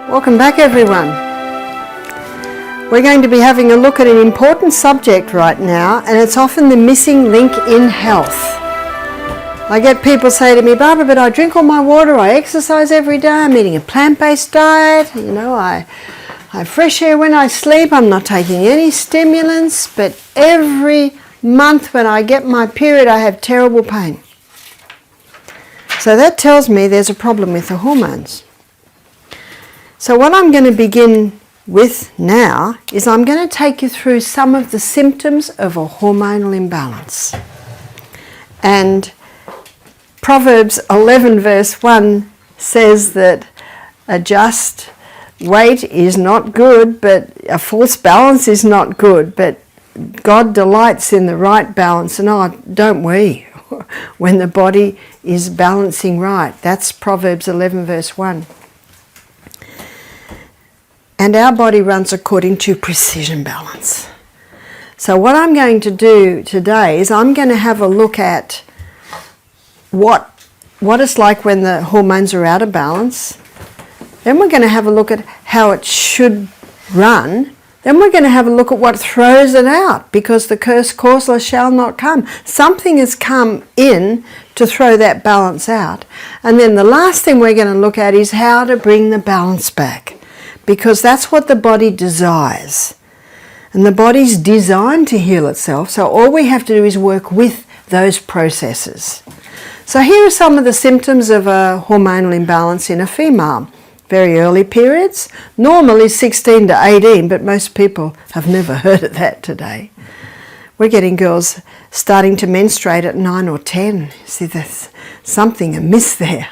Welcome back, everyone. We're going to be having a look at an important subject right now, and it's often the missing link in health. I get people say to me, Barbara, but I drink all my water, I exercise every day, I'm eating a plant-based diet, I have fresh air when I sleep, I'm not taking any stimulants, but every month when I get my period I have terrible pain. So that tells me there's a problem with the hormones. So what I'm going to begin with now is I'm going to take you through some of the symptoms of a hormonal imbalance. And Proverbs 11 verse 1 says that a just weight is not good, but a false balance is not good, but God delights in the right balance, and don't we, when the body is balancing right. That's Proverbs 11 verse 1. And our body runs according to precision balance. So what I'm going to do today is I'm going to have a look at what it's like when the hormones are out of balance. Then we're going to have a look at how it should run. Then we're going to have a look at what throws it out, because the curse causeless shall not come. Something has come in to throw that balance out. And then the last thing we're going to look at is how to bring the balance back, because that's what the body desires. And the body's designed to heal itself, so all we have to do is work with those processes. So here are some of the symptoms of a hormonal imbalance in a female. Very early periods, normally 16 to 18, but most people have never heard of that today. We're getting girls starting to menstruate at 9 or 10. See, there's something amiss there.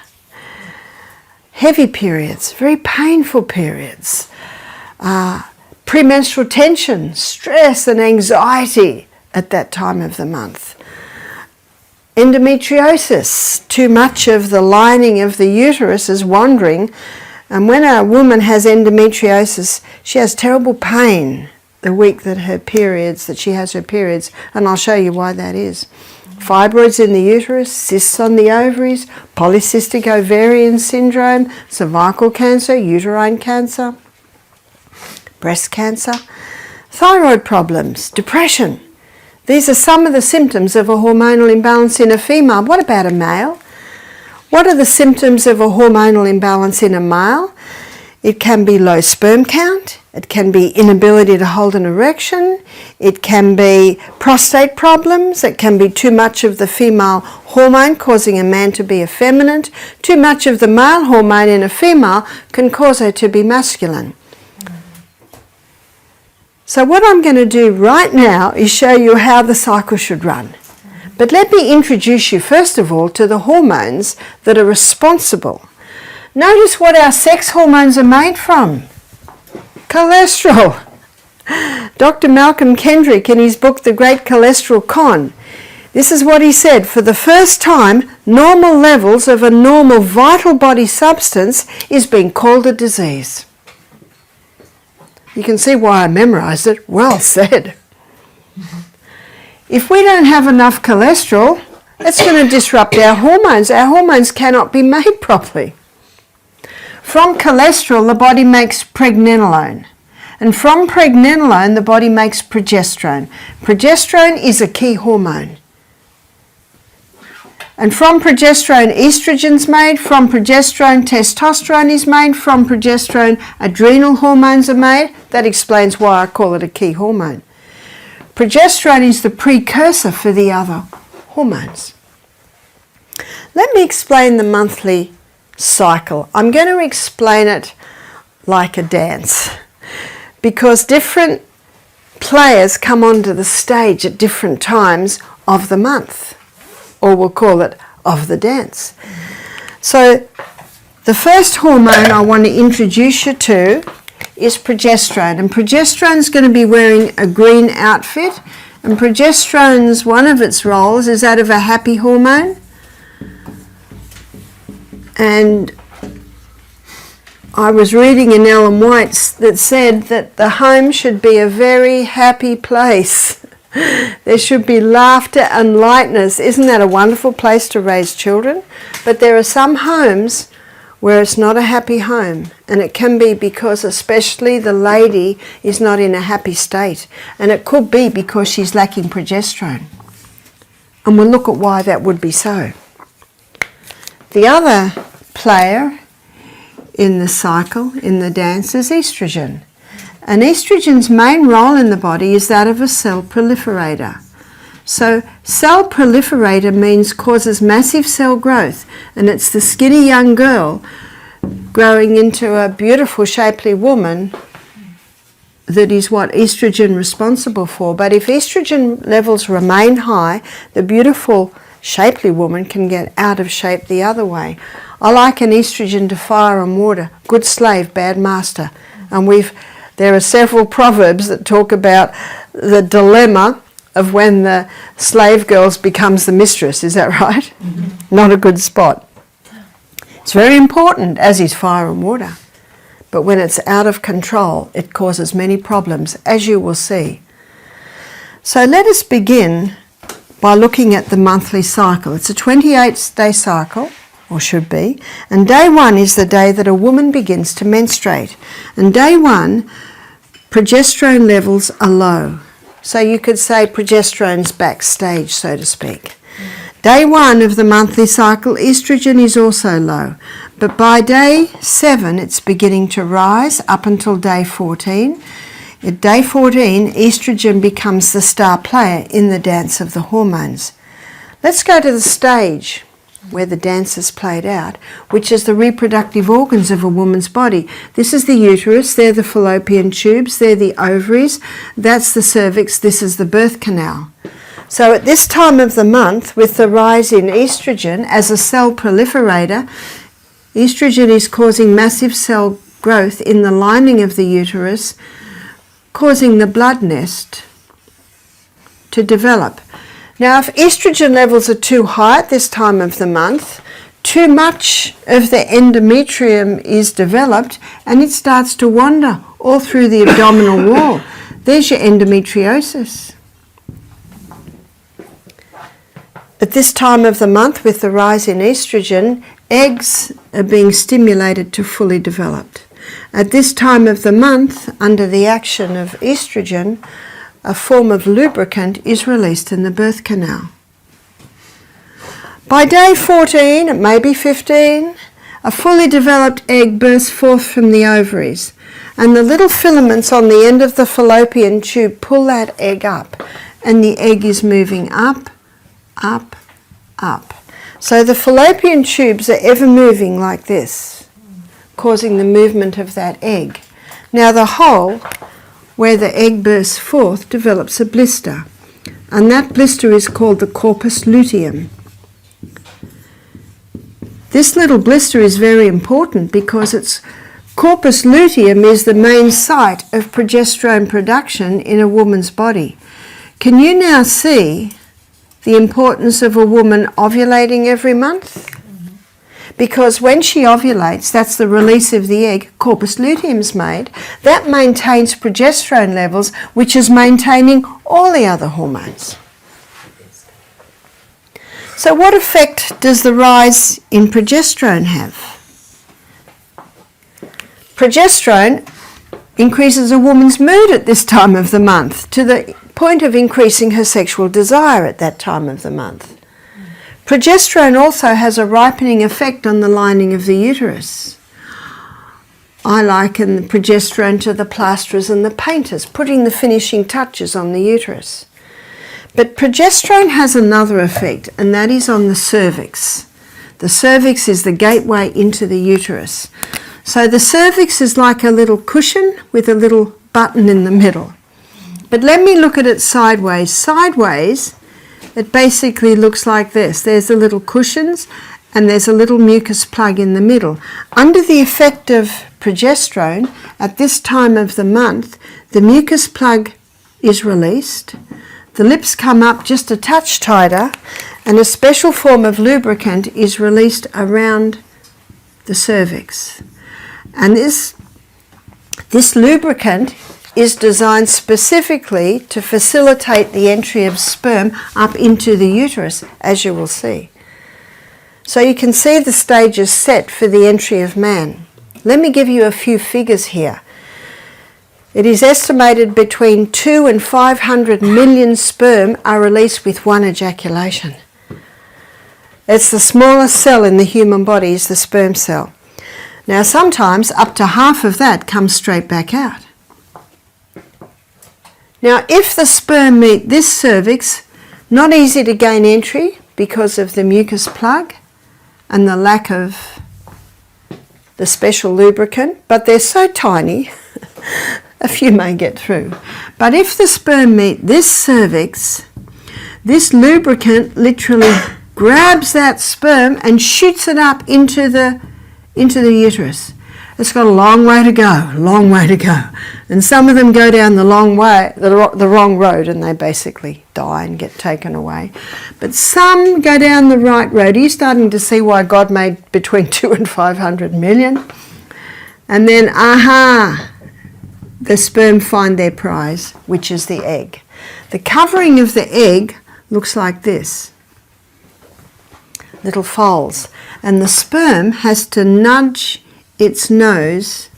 Heavy periods, very painful periods. Premenstrual tension, stress and anxiety at that time of the month. Endometriosis, too much of the lining of the uterus is wandering. And when a woman has endometriosis, she has terrible pain the week that she has her periods, and I'll show you why that is. Fibroids in the uterus, cysts on the ovaries, polycystic ovarian syndrome, cervical cancer, uterine cancer, breast cancer, thyroid problems, depression. These are some of the symptoms of a hormonal imbalance in a female. What about a male? What are the symptoms of a hormonal imbalance in a male? It can be low sperm count. It can be inability to hold an erection. It can be prostate problems. It can be too much of the female hormone causing a man to be effeminate. Too much of the male hormone in a female can cause her to be masculine. So what I'm going to do right now is show you how the cycle should run. But let me introduce you first of all to the hormones that are responsible. Notice what our sex hormones are made from. Cholesterol. Dr. Malcolm Kendrick, in his book The Great Cholesterol Con, this is what he said: for the first time, normal levels of a normal vital body substance is being called a disease. You can see why I memorized it. Well said. If we don't have enough cholesterol, it's going to disrupt our hormones. Our hormones cannot be made properly. From cholesterol, the body makes pregnenolone. And from pregnenolone, the body makes progesterone. Progesterone is a key hormone. And from progesterone, estrogen's made. From progesterone, testosterone is made. From progesterone, adrenal hormones are made. That explains why I call it a key hormone. Progesterone is the precursor for the other hormones. Let me explain the monthly cycle. I'm going to explain it like a dance, because different players come onto the stage at different times of the month, or we'll call it of the dance. So the first hormone I want to introduce you to is progesterone, and progesterone is going to be wearing a green outfit, and progesterone's one of its roles is that of a happy hormone. And I was reading in Ellen White's that said that the home should be a very happy place. There should be laughter and lightness. Isn't that a wonderful place to raise children? But there are some homes where it's not a happy home. And it can be because especially the lady is not in a happy state. And it could be because she's lacking progesterone. And we'll look at why that would be so. The other player in the cycle, in the dance, is estrogen. And estrogen's main role in the body is that of a cell proliferator. So cell proliferator means causes massive cell growth, and it's the skinny young girl growing into a beautiful shapely woman that is what estrogen is responsible for. But if estrogen levels remain high, the beautiful shapely woman can get out of shape the other way. I liken estrogen to fire and water, good slave, bad master. And there are several proverbs that talk about the dilemma of when the slave girl becomes the mistress. Is that right? Mm-hmm. Not a good spot. It's very important, as is fire and water. But when it's out of control, it causes many problems, as you will see. So let us begin by looking at the monthly cycle. It's a 28-day cycle, or should be, and day 1 is the day that a woman begins to menstruate. And day 1, progesterone levels are low. So you could say progesterone's backstage, so to speak. Day 1 of the monthly cycle, estrogen is also low. But by day 7, it's beginning to rise up until day 14. At day 14, estrogen becomes the star player in the dance of the hormones. Let's go to the stage where the dance is played out, which is the reproductive organs of a woman's body. This is the uterus, they're the fallopian tubes, they're the ovaries, that's the cervix, this is the birth canal. So at this time of the month, with the rise in estrogen as a cell proliferator, estrogen is causing massive cell growth in the lining of the uterus, causing the blood nest to develop. Now, if estrogen levels are too high at this time of the month, too much of the endometrium is developed and it starts to wander all through the abdominal wall. There's your endometriosis. At this time of the month, with the rise in estrogen, eggs are being stimulated to fully develop. At this time of the month, under the action of estrogen, a form of lubricant is released in the birth canal. By day 14, it may be 15, a fully developed egg bursts forth from the ovaries, and the little filaments on the end of the fallopian tube pull that egg up, and the egg is moving up, up, up. So the fallopian tubes are ever moving like this, causing the movement of that egg. Now the hole where the egg bursts forth develops a blister, and that blister is called the corpus luteum. This little blister is very important because its corpus luteum is the main site of progesterone production in a woman's body. Can you now see the importance of a woman ovulating every month? Because when she ovulates, that's the release of the egg, corpus luteum's made. That maintains progesterone levels, which is maintaining all the other hormones. So what effect does the rise in progesterone have? Progesterone increases a woman's mood at this time of the month to the point of increasing her sexual desire at that time of the month. Progesterone also has a ripening effect on the lining of the uterus. I liken the progesterone to the plasterers and the painters, putting the finishing touches on the uterus. But progesterone has another effect, and that is on the cervix. The cervix is the gateway into the uterus. So the cervix is like a little cushion with a little button in the middle. But let me look at it sideways. Sideways, it basically looks like this. There's the little cushions and there's a little mucus plug in the middle. Under the effect of progesterone, at this time of the month, the mucus plug is released, the lips come up just a touch tighter, and a special form of lubricant is released around the cervix. And this lubricant is designed specifically to facilitate the entry of sperm up into the uterus, as you will see. So you can see the stages set for the entry of man. Let me give you a few figures here. It is estimated between 2 and 500 million sperm are released with one ejaculation. It's the smallest cell in the human body, is the sperm cell. Now sometimes up to half of that comes straight back out. Now if the sperm meet this cervix, not easy to gain entry because of the mucus plug and the lack of the special lubricant, but they're so tiny, a few may get through. But if the sperm meet this cervix, this lubricant literally grabs that sperm and shoots it up into the uterus. It's got a long way to go. And some of them go down the long way, the wrong road, and they basically die and get taken away. But some go down the right road. Are you starting to see why God made between 2 and 500 million? And then, the sperm find their prize, which is the egg. The covering of the egg looks like this. Little folds. And the sperm has to nudge its nose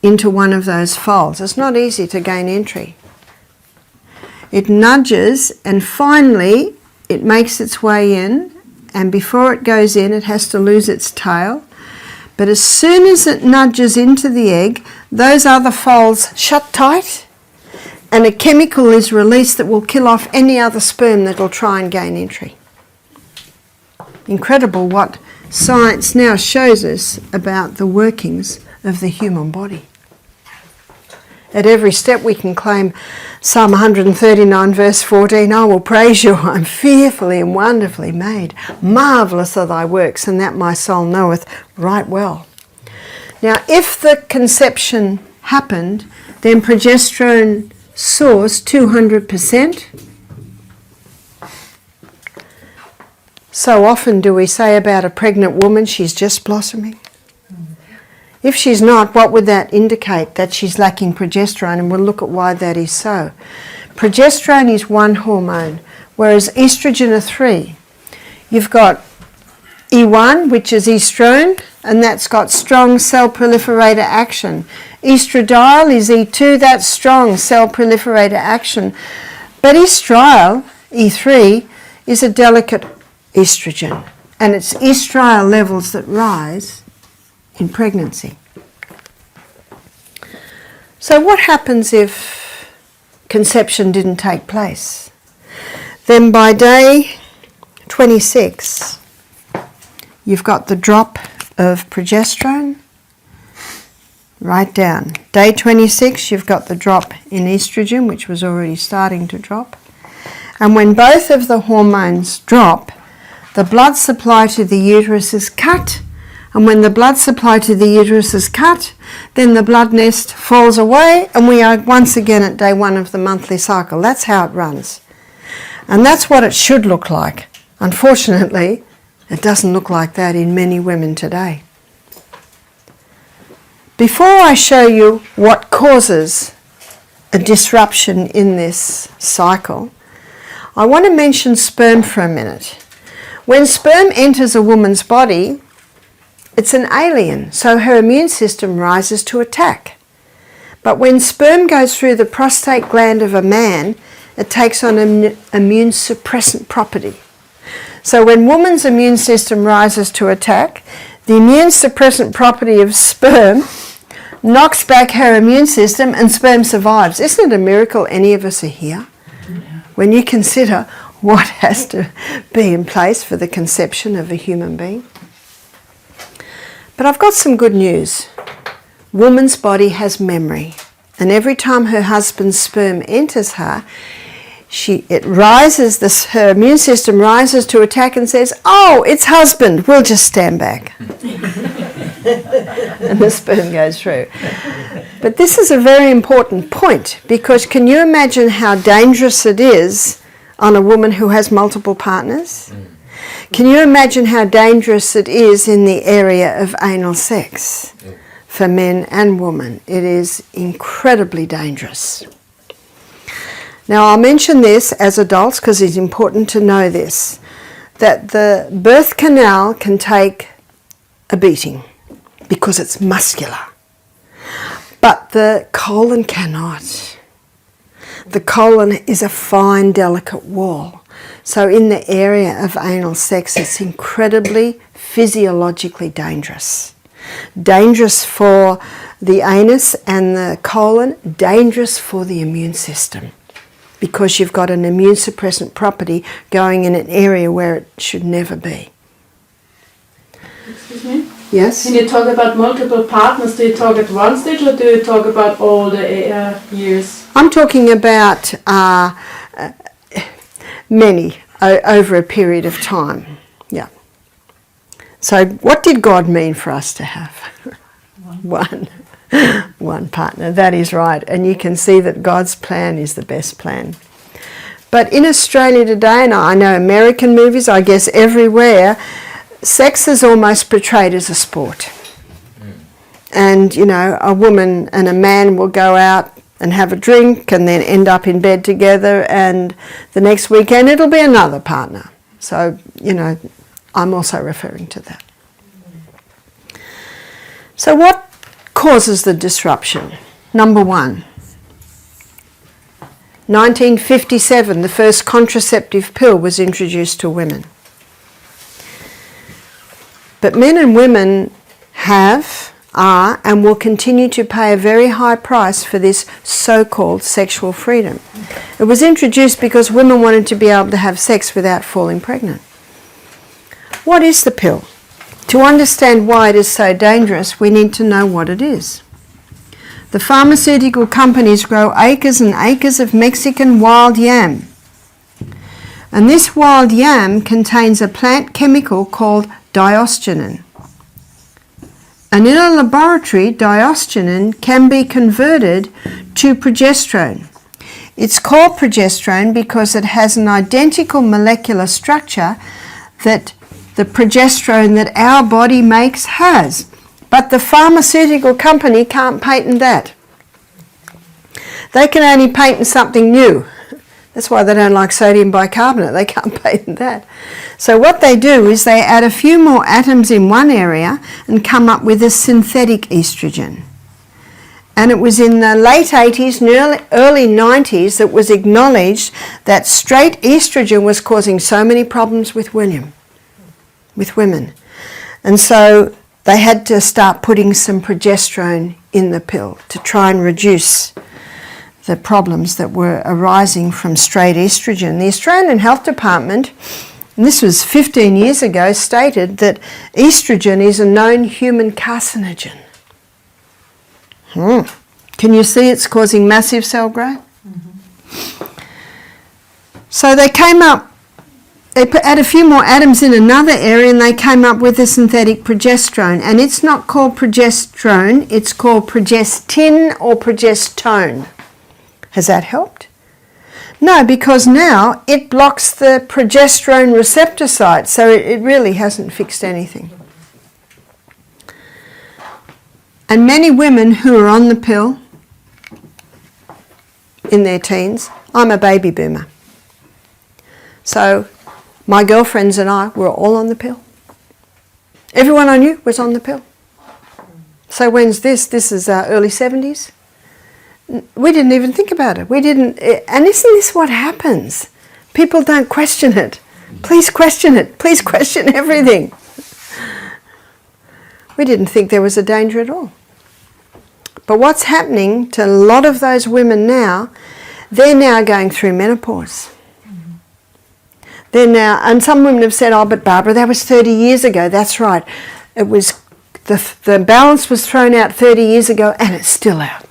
into one of those folds. It's not easy to gain entry. It nudges and finally it makes its way in, and before it goes in it has to lose its tail. But as soon as it nudges into the egg, those other folds shut tight and a chemical is released that will kill off any other sperm that will try and gain entry. Incredible what science now shows us about the workings of the human body. At every step we can claim Psalm 139 verse 14, I will praise you, I'm fearfully and wonderfully made. Marvellous are thy works, and that my soul knoweth right well. Now if the conception happened, then progesterone soars 200%. So often do we say about a pregnant woman, she's just blossoming. If she's not, what would that indicate? That she's lacking progesterone, and we'll look at why that is so. Progesterone is one hormone, whereas estrogen are three. You've got E1, which is estrone, and that's got strong cell proliferator action. Estradiol is E2, that's strong cell proliferator action. But estriol, E3, is a delicate estrogen, and it's estriol levels that rise in pregnancy. So what happens if conception didn't take place? Then by day 26, you've got the drop of progesterone. Write down. Day 26, you've got the drop in estrogen, which was already starting to drop. And when both of the hormones drop, the blood supply to the uterus is cut, and when the blood supply to the uterus is cut, then the blood nest falls away, and we are once again at day 1 of the monthly cycle. That's how it runs. And that's what it should look like. Unfortunately, it doesn't look like that in many women today. Before I show you what causes a disruption in this cycle, I want to mention sperm for a minute. When sperm enters a woman's body, it's an alien, so her immune system rises to attack. But when sperm goes through the prostate gland of a man, it takes on an immune suppressant property. So when woman's immune system rises to attack, the immune suppressant property of sperm knocks back her immune system and sperm survives. Isn't it a miracle any of us are here? When you consider what has to be in place for the conception of a human being. But I've got some good news. Woman's body has memory, and every time her husband's sperm enters her, her immune system rises to attack and says, oh, it's husband, we'll just stand back. And the sperm goes through. But this is a very important point, because can you imagine how dangerous it is on a woman who has multiple partners? Can you imagine how dangerous it is in the area of anal sex for men and women? It is incredibly dangerous. Now I'll mention this as adults because it's important to know this. that the birth canal can take a beating because it's muscular. But the colon cannot. The colon is a fine, delicate wall. So in the area of anal sex, it's incredibly physiologically dangerous. Dangerous for the anus and the colon, dangerous for the immune system, because you've got an immune suppressant property going in an area where it should never be. Excuse me? Yes? When you talk about multiple partners, do you talk at one stage or do you talk about all the years? I'm talking about many over a period of time. Yeah. So what did God mean for us to have? One partner. That is right. And you can see that God's plan is the best plan. But in Australia today, and I know American movies, I guess everywhere, sex is almost portrayed as a sport. And, you know, a woman and a man will go out and have a drink and then end up in bed together, and the next weekend it'll be another partner. So, you know, I'm also referring to that. So what causes the disruption? Number one, 1957, the first contraceptive pill was introduced to women. But men and women are and will continue to pay a very high price for this so-called sexual freedom. It was introduced because women wanted to be able to have sex without falling pregnant. What is the pill? To understand why it is so dangerous, we need to know what it is. The pharmaceutical companies grow acres and acres of Mexican wild yam. And this wild yam contains a plant chemical called diosgenin. And in a laboratory, diosgenin can be converted to progesterone. It's called progesterone because it has an identical molecular structure that the progesterone that our body makes has. But the pharmaceutical company can't patent that. They can only patent something new. That's why they don't like sodium bicarbonate. They can't patent that. So what they do is they add a few more atoms in one area and come up with a synthetic estrogen. And it was in the late 80s and early 90s that was acknowledged that straight estrogen was causing so many problems with women. And so they had to start putting some progesterone in the pill to try and reduce the problems that were arising from straight estrogen. The Australian Health Department, and this was 15 years ago, stated that estrogen is a known human carcinogen. Can you see it's causing massive cell growth? So they came up, they add a few more atoms in another area and they came up with a synthetic progesterone. And it's not called progesterone, it's called progestin or progestone. Has that helped? No, because now it blocks the progesterone receptor site, so it really hasn't fixed anything. And many women who are on the pill in their teens, I'm a baby boomer. So my girlfriends and I were all on the pill. Everyone I knew was on the pill. So when's this? This is early 70s. We didn't even think about it. And isn't this what happens? People don't question it. Please question it. Please question everything. We didn't think there was a danger at all. But what's happening to a lot of those women now, they're now going through menopause. They're now, and some women have said, oh, but Barbara, that was 30 years ago. That's right. It was, the balance was thrown out 30 years ago and it's still out.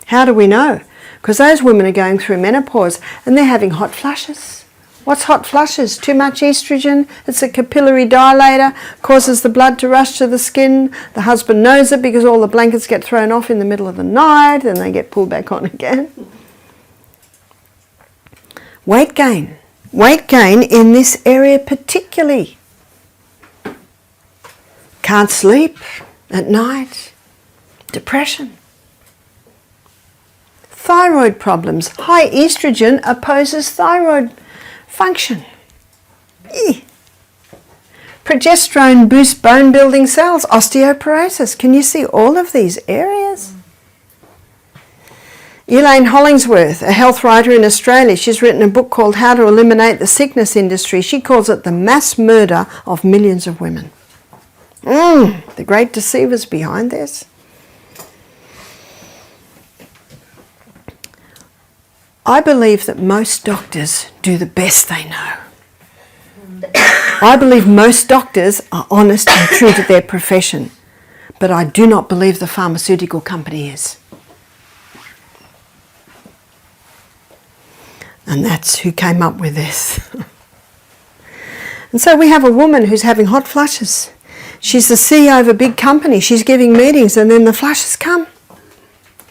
How do we know? Because those women are going through menopause and they're having hot flushes. What's hot flushes? Too much estrogen. It's a capillary dilator, causes the blood to rush to the skin. The husband knows it because all the blankets get thrown off in the middle of the night and they get pulled back on again. Weight gain. Weight gain in this area particularly. Can't sleep at night. Depression. Thyroid problems. High estrogen opposes thyroid function. Progesterone boosts bone building cells, osteoporosis. Can you see all of these areas? Elaine Hollingsworth, a health writer in Australia, she's written a book called How to Eliminate the Sickness Industry. She calls it the mass murder of millions of women. The great deceivers behind this. I believe that most doctors do the best they know. I believe most doctors are honest and true to their profession, but I do not believe the pharmaceutical company is. And that's who came up with this. And so we have a woman who's having hot flushes. She's the CEO of a big company. She's giving meetings and then the flushes come.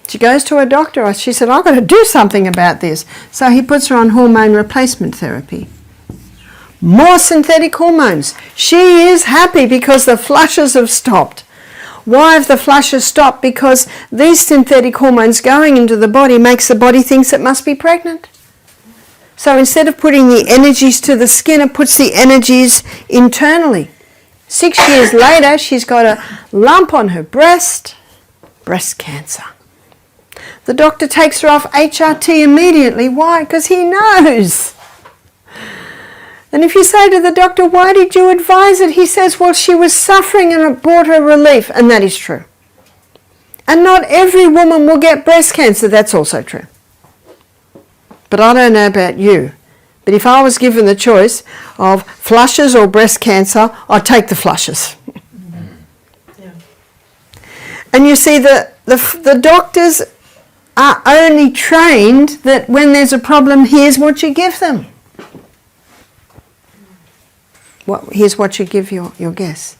She goes to her doctor. She said, I've got to do something about this. So he puts her on hormone replacement therapy. More synthetic hormones. She is happy because the flushes have stopped. Why have the flushes stopped? Because these synthetic hormones going into the body makes the body think it must be pregnant. So instead of putting the energies to the skin, it puts the energies internally. 6 years later, she's got a lump on her breast cancer. The doctor takes her off HRT immediately. Why? Because he knows. And if you say to the doctor, why did you advise it? He says, well, she was suffering and it brought her relief. And that is true. And not every woman will get breast cancer. That's also true. But I don't know about you. But if I was given the choice of flushes or breast cancer, I'd take the flushes. Yeah. And you see, the doctors are only trained that when there's a problem, here's what you give them. Here's what you give your guess.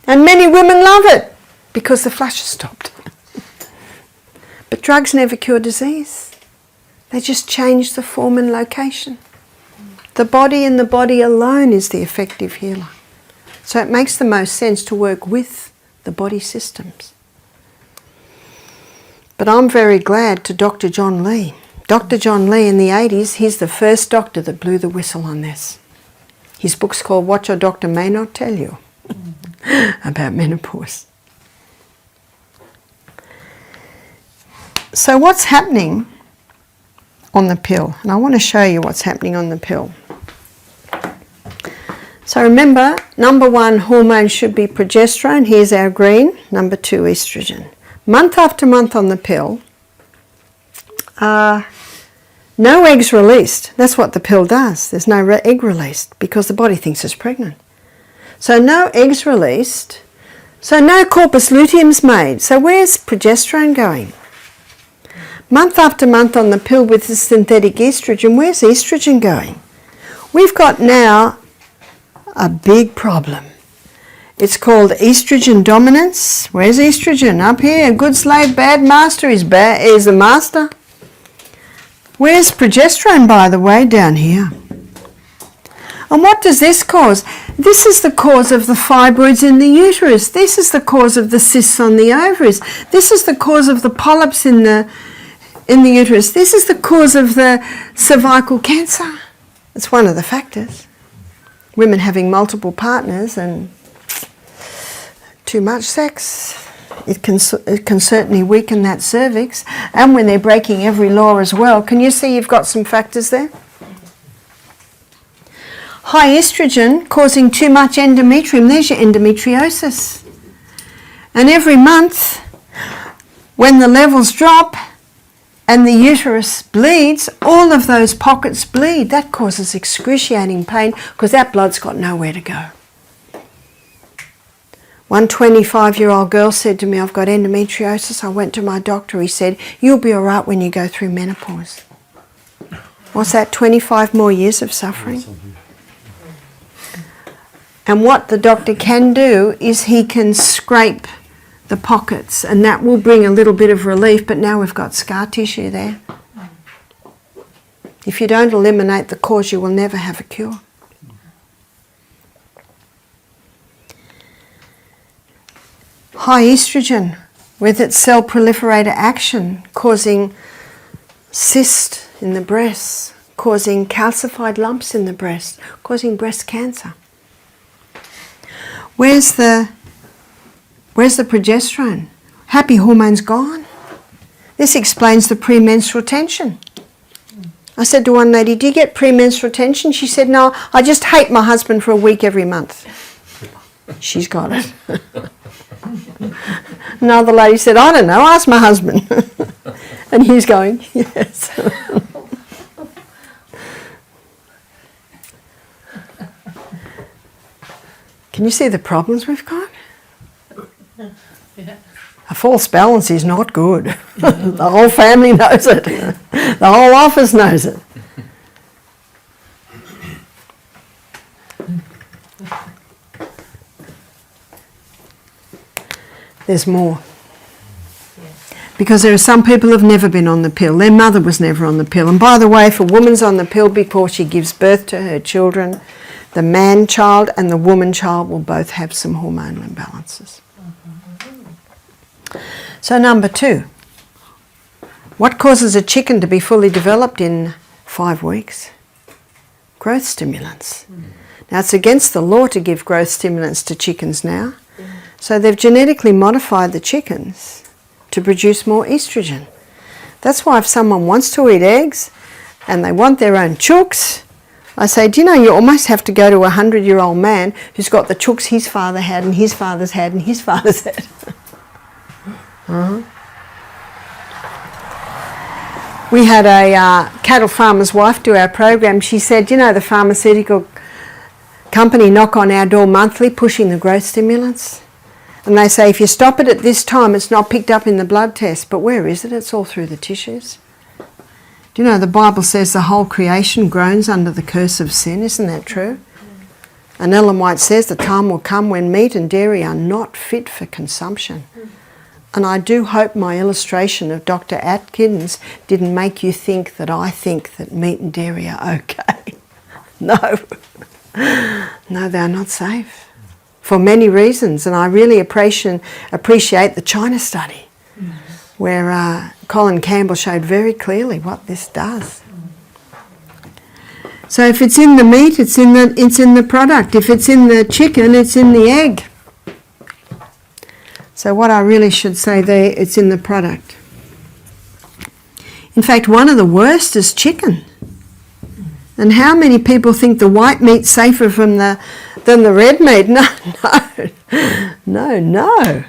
And many women love it because the flushes stopped. But drugs never cure disease. They just change the form and location. The body and the body alone is the effective healer. So it makes the most sense to work with the body systems. But I'm very glad to Dr. John Lee. Dr. John Lee in the 80s, he's the first doctor that blew the whistle on this. His book's called What Your Doctor May Not Tell You about menopause. So what's happening on the pill? And I want to show you what's happening on the pill. So remember, number 1 hormone should be progesterone. Here's our green. Number 2, estrogen. Month after month on the pill, no eggs released. That's what the pill does. There's no egg released because the body thinks it's pregnant. So no eggs released. So no corpus luteum's made. So where's progesterone going? Month after month on the pill with the synthetic estrogen, where's estrogen going? We've got now a big problem. It's called estrogen dominance. Where's estrogen? Up here. Good slave, bad master is the master. Where's progesterone, by the way? Down here. And what does this cause? This is the cause of the fibroids in the uterus. This is the cause of the cysts on the ovaries. This is the cause of the polyps in the uterus. This is the cause of the cervical cancer. It's one of the factors. Women having multiple partners and too much sex. It can certainly weaken that cervix. And when they're breaking every law as well. Can you see you've got some factors there? High estrogen causing too much endometrium. There's your endometriosis. And every month, when the levels drop and the uterus bleeds, all of those pockets bleed. That causes excruciating pain because that blood's got nowhere to go. One 25-year-old girl said to me, I've got endometriosis. I went to my doctor. He said, you'll be all right when you go through menopause. What's that, 25 more years of suffering? And what the doctor can do is he can scrape the pockets and that will bring a little bit of relief, but now we've got scar tissue there. If you don't eliminate the cause, you will never have a cure. High estrogen with its cell proliferator action causing cyst in the breast, causing calcified lumps in the breast, causing breast cancer. Where's the progesterone? Happy hormone's gone. This explains the premenstrual tension. I said to one lady, do you get premenstrual tension? She said, no, I just hate my husband for a week every month. She's got it. Another lady said, I don't know, ask my husband. And he's going, yes. Can you see the problems we've got? Yeah. A false balance is not good. The whole family knows it. The whole office knows it. There's more. Because there are some people who have never been on the pill. Their mother was never on the pill. And by the way, if a woman's on the pill before she gives birth to her children, the man child and the woman child will both have some hormonal imbalances. So number 2, what causes a chicken to be fully developed in 5 weeks? Growth stimulants. Now it's against the law to give growth stimulants to chickens now. So they've genetically modified the chickens to produce more estrogen. That's why if someone wants to eat eggs and they want their own chooks, I say, do you know you almost have to go to a 100-year-old man who's got the chooks his father had and his father's had and his father's had. We had a cattle farmer's wife do our program. She said, you know, the pharmaceutical company knock on our door monthly pushing the growth stimulants. And they say, if you stop it at this time, it's not picked up in the blood test. But where is it? It's all through the tissues. Do you know the Bible says the whole creation groans under the curse of sin? Isn't that true? And Ellen White says the time will come when meat and dairy are not fit for consumption. And I do hope my illustration of Dr. Atkins didn't make you think that I think that meat and dairy are okay. No. No, they're not safe. For many reasons. And I really appreciate the China study where Colin Campbell showed very clearly what this does. So if it's in the meat, it's in the product. If it's in the chicken, it's in the egg. So what I really should say there, it's in the product. In fact, one of the worst is chicken. And how many people think the white meat's safer than the red meat? No.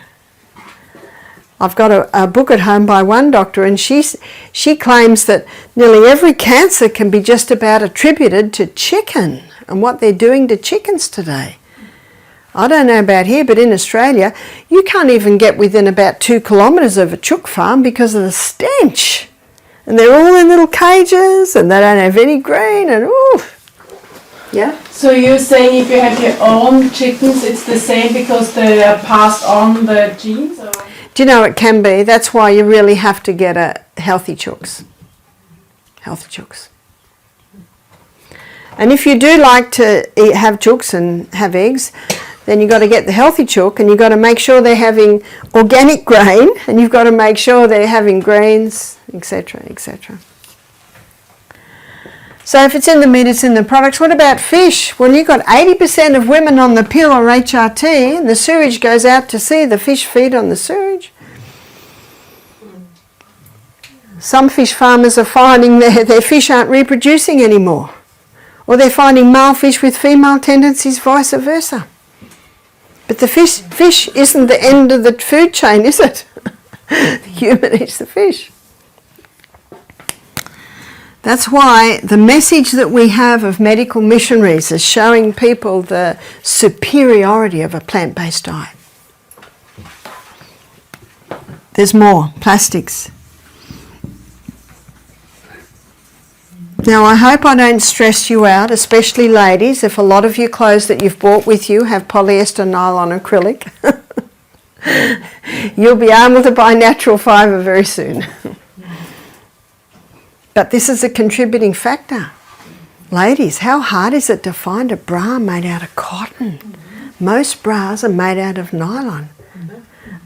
I've got a book at home by one doctor, and she claims that nearly every cancer can be just about attributed to chicken and what they're doing to chickens today. I don't know about here, but in Australia, you can't even get within about 2 kilometres of a chook farm because of the stench. And they're all in little cages, and they don't have any green, and ooh. Yeah? So you're saying if you have your own chickens, it's the same because they are passed on the genes? Or? Do you know it can be? That's why you really have to get a healthy chooks. Healthy chooks. And if you do like to have chooks and have eggs, then you've got to get the healthy chook, and you've got to make sure they're having organic grain, and you've got to make sure they're having greens, etc., etc. So if it's in the meat, it's in the products. What about fish? Well, you've got 80% of women on the pill or HRT, and the sewage goes out to sea. The fish feed on the sewage. Some fish farmers are finding their fish aren't reproducing anymore. Or they're finding male fish with female tendencies, vice versa. But the fish isn't the end of the food chain, is it? The human eats the fish. That's why the message that we have of medical missionaries is showing people the superiority of a plant-based diet. There's more. Plastics. Now, I hope I don't stress you out, especially ladies, if a lot of your clothes that you've brought with you have polyester, nylon, acrylic. You'll be able to buy natural fibre very soon. But this is a contributing factor. Ladies, how hard is it to find a bra made out of cotton? Most bras are made out of nylon.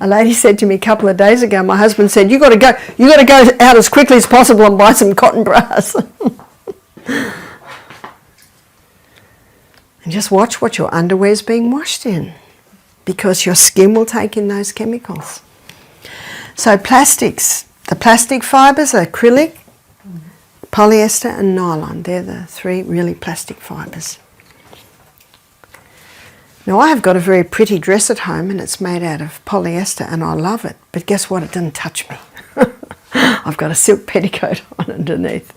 A lady said to me a couple of days ago, my husband said, you got to go out as quickly as possible and buy some cotton bras. And just watch what your underwear's being washed in. because your skin will take in those chemicals. So plastics, the plastic fibres are acrylic, polyester and nylon. They're the three really plastic fibres. Now I have got a very pretty dress at home and it's made out of polyester and I love it. But guess what? It doesn't touch me. I've got a silk petticoat on underneath.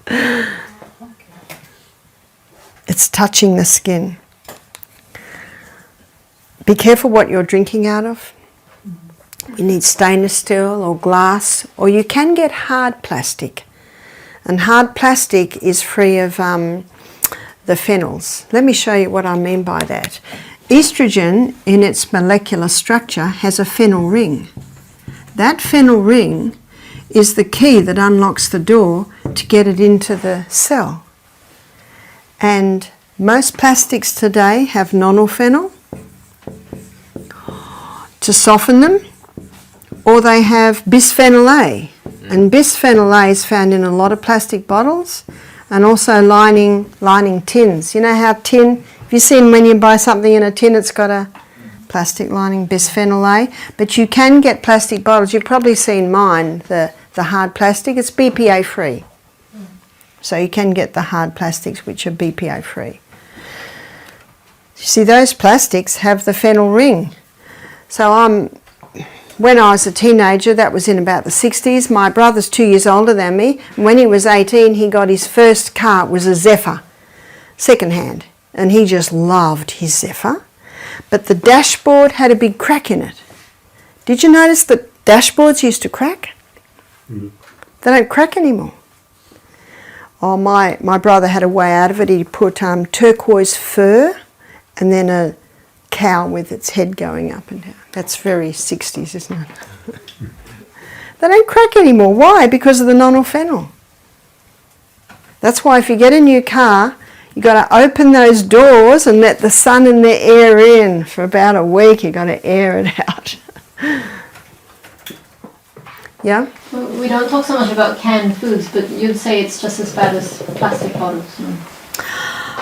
It's touching the skin. Be careful what you're drinking out of. You need stainless steel or glass, or you can get hard plastic. And hard plastic is free of the phenols. Let me show you what I mean by that. Estrogen, in its molecular structure, has a phenyl ring. That phenyl ring is the key that unlocks the door to get it into the cell. And most plastics today have nonylphenol to soften them, or they have bisphenol A. And bisphenol A is found in a lot of plastic bottles and also lining tins. You know how tin, have you seen when you buy something in a tin it's got a plastic lining, bisphenol A? But you can get plastic bottles. You've probably seen mine, the hard plastic. It's BPA free. So you can get the hard plastics which are BPA free. You see, those plastics have the phenyl ring. So when I was a teenager, that was in about the 60s, my brother's 2 years older than me. When he was 18, he got his first car. It was a Zephyr, second-hand. And he just loved his Zephyr. But the dashboard had a big crack in it. Did you notice that dashboards used to crack? Mm-hmm. They don't crack anymore. Oh, my brother had a way out of it. He put turquoise fur and then a cow with its head going up and down. That's very 60s, isn't it? They don't crack anymore. Why? Because of the nonylphenol. That's why if you get a new car, you've got to open those doors and let the sun and the air in for about a week. You've got to air it out. Yeah? Well, we don't talk so much about canned foods, but you'd say it's just as bad as plastic bottles.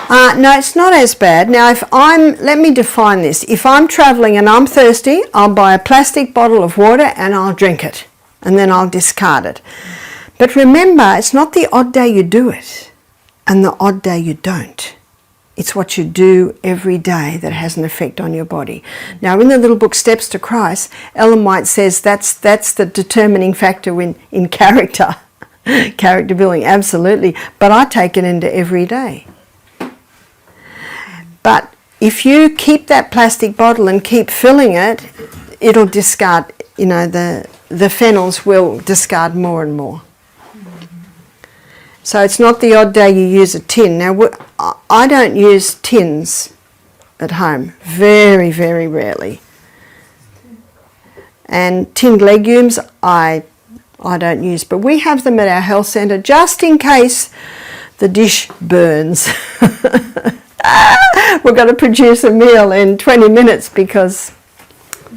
No, it's not as bad. Now, let me define this. If I'm travelling and I'm thirsty, I'll buy a plastic bottle of water and I'll drink it. And then I'll discard it. But remember, it's not the odd day you do it and the odd day you don't. It's what you do every day that has an effect on your body. Now, in the little book Steps to Christ, Ellen White says that's the determining factor in character. Character building, absolutely. But I take it into every day. But if you keep that plastic bottle and keep filling it, it'll discard, the phenols will discard more and more. So it's not the odd day you use a tin. Now, I don't use tins at home, very, very rarely. And tinned legumes, I don't use, but we have them at our health centre just in case the dish burns. We're going to produce a meal in 20 minutes because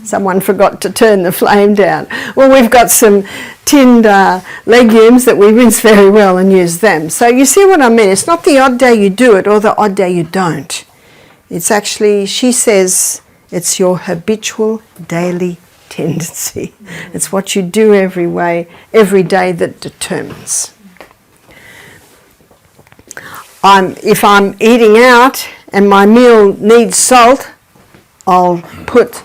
someone forgot to turn the flame down. Well, we've got some tinned legumes that we rinse very well and use them. So you see what I mean? It's not the odd day you do it or the odd day you don't. It's actually, she says, it's your habitual daily tendency. It's what you do every day that determines. If I'm eating out and my meal needs salt, I'll put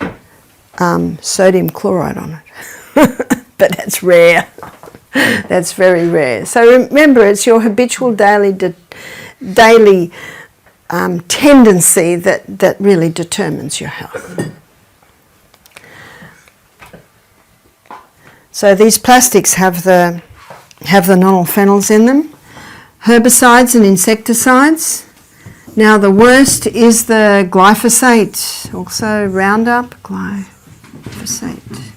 sodium chloride on it. But that's rare. That's very rare. So remember, it's your habitual daily tendency that really determines your health. So these plastics have the nonylphenols in them. Herbicides and insecticides. Now the worst is the glyphosate, also Roundup, glyphosate.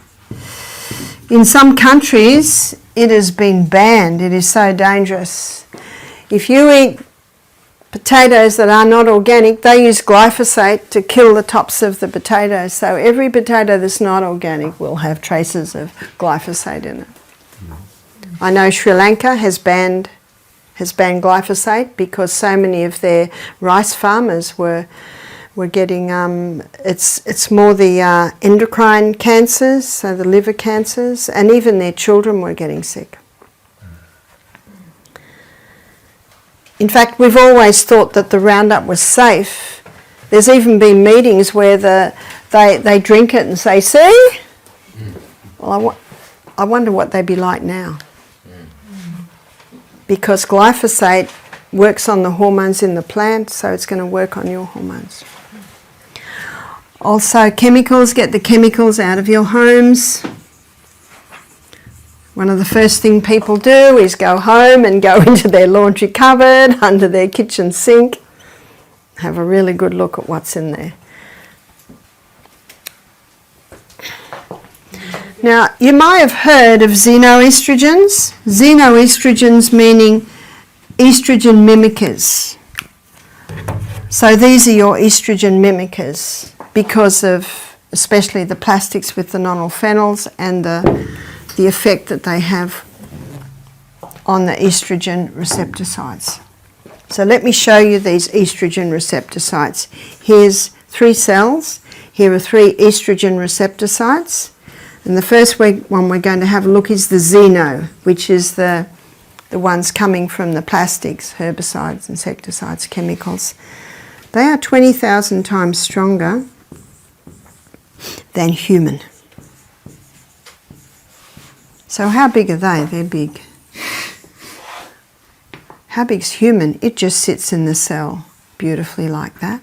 In some countries it has been banned. It is so dangerous. If you eat potatoes that are not organic, they use glyphosate to kill the tops of the potatoes. So every potato that's not organic will have traces of glyphosate in it. I know Sri Lanka has banned glyphosate because so many of their rice farmers were We're getting, it's more the endocrine cancers, so the liver cancers, and even their children were getting sick. In fact, we've always thought that the Roundup was safe. There's even been meetings where they drink it and say, see? Well, I wonder what they'd be like now. Because glyphosate works on the hormones in the plant, so it's going to work on your hormones. Also, chemicals, get the chemicals out of your homes. One of the first things people do is go home and go into their laundry cupboard, under their kitchen sink. Have a really good look at what's in there. Now, you might have heard of xenoestrogens. Xenoestrogens meaning estrogen mimickers. So these are your estrogen mimickers because of especially the plastics with the nonylphenols and the effect that they have on the estrogen receptor sites. So let me show you these estrogen receptor sites. Here's 3 cells. Here are 3 estrogen receptor sites. And the first one we're going to have a look is the xeno, which is the ones coming from the plastics, herbicides, insecticides, chemicals. They are 20,000 times stronger than human. So how big are they? They're big. How big's human? It just sits in the cell beautifully like that.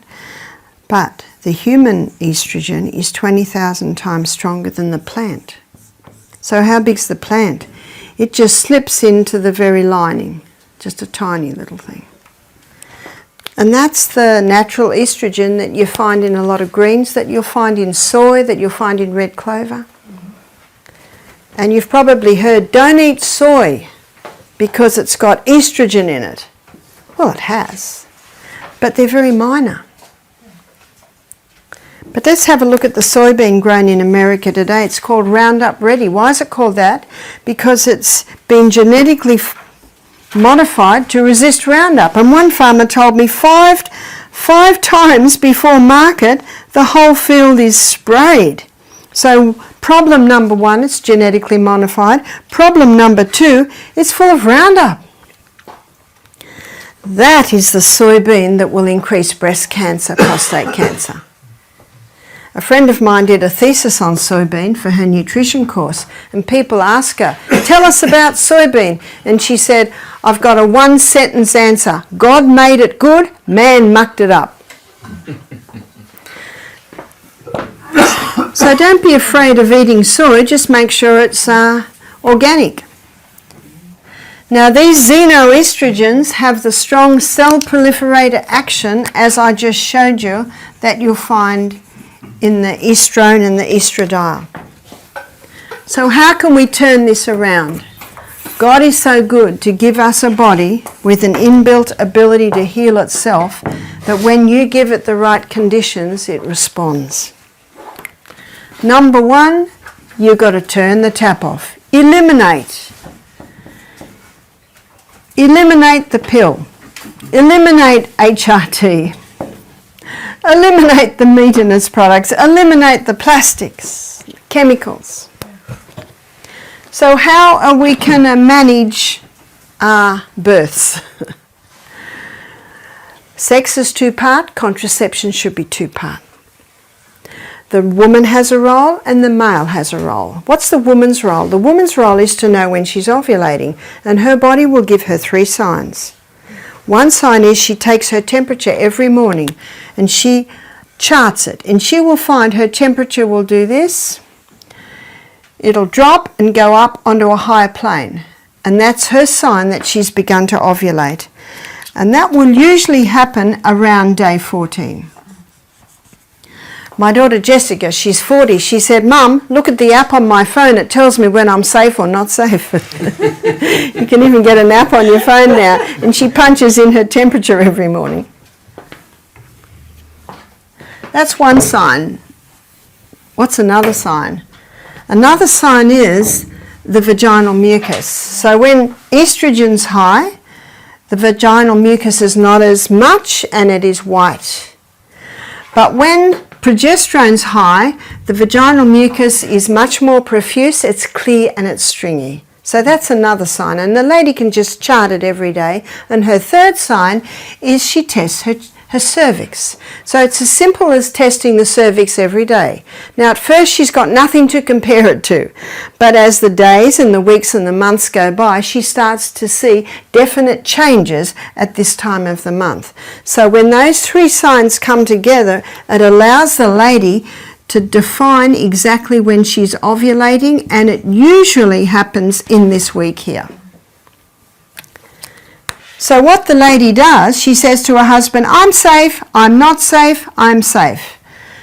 But the human estrogen is 20,000 times stronger than the plant. So how big's the plant? It just slips into the very lining, just a tiny little thing. And that's the natural estrogen that you find in a lot of greens, that you'll find in soy, that you'll find in red clover. And you've probably heard, don't eat soy because it's got estrogen in it. Well, it has, but they're very minor. But let's have a look at the soybean grown in America today. It's called Roundup Ready. Why is it called that? Because it's been genetically modified to resist Roundup. And one farmer told me five times before market, the whole field is sprayed. So problem number 1, it's genetically modified. Problem number 2, it's full of Roundup. That is the soybean that will increase breast cancer, prostate cancer. A friend of mine did a thesis on soybean for her nutrition course, and people ask her, tell us about soybean. And she said, I've got a 1-sentence answer. God made it good, man mucked it up. So don't be afraid of eating soy, just make sure it's organic. Now these xenoestrogens have the strong cell proliferator action, as I just showed you, that you'll find in the estrone and the estradiol. So how can we turn this around? God is so good to give us a body with an inbuilt ability to heal itself that when you give it the right conditions, it responds. Number 1, you've got to turn the tap off. Eliminate. Eliminate the pill. Eliminate HRT. Eliminate the meat and its products. Eliminate the plastics, chemicals. So how are we going to manage our births? Sex is 2-part, contraception should be 2-part. The woman has a role and the male has a role. What's the woman's role? The woman's role is to know when she's ovulating, and her body will give her 3 signs. One sign is she takes her temperature every morning and she charts it, and she will find her temperature will do this. It'll drop and go up onto a higher plane, and that's her sign that she's begun to ovulate. And that will usually happen around day 14. My daughter Jessica, she's 40, she said, Mum, look at the app on my phone, it tells me when I'm safe or not safe. You can even get an app on your phone now, and she punches in her temperature every morning. That's one sign. What's another sign? Another sign is the vaginal mucus. So when estrogen's high, the vaginal mucus is not as much and it is white. But when progesterone's high, the vaginal mucus is much more profuse, it's clear and it's stringy. So that's another sign, and the lady can just chart it every day. And her third sign is she tests her cervix. So it's as simple as testing the cervix every day. Now at first she's got nothing to compare it to, but as the days and the weeks and the months go by, she starts to see definite changes at this time of the month. So when those three signs come together, it allows the lady to define exactly when she's ovulating, and it usually happens in this week here. So what the lady does, she says to her husband, I'm safe, I'm not safe, I'm safe.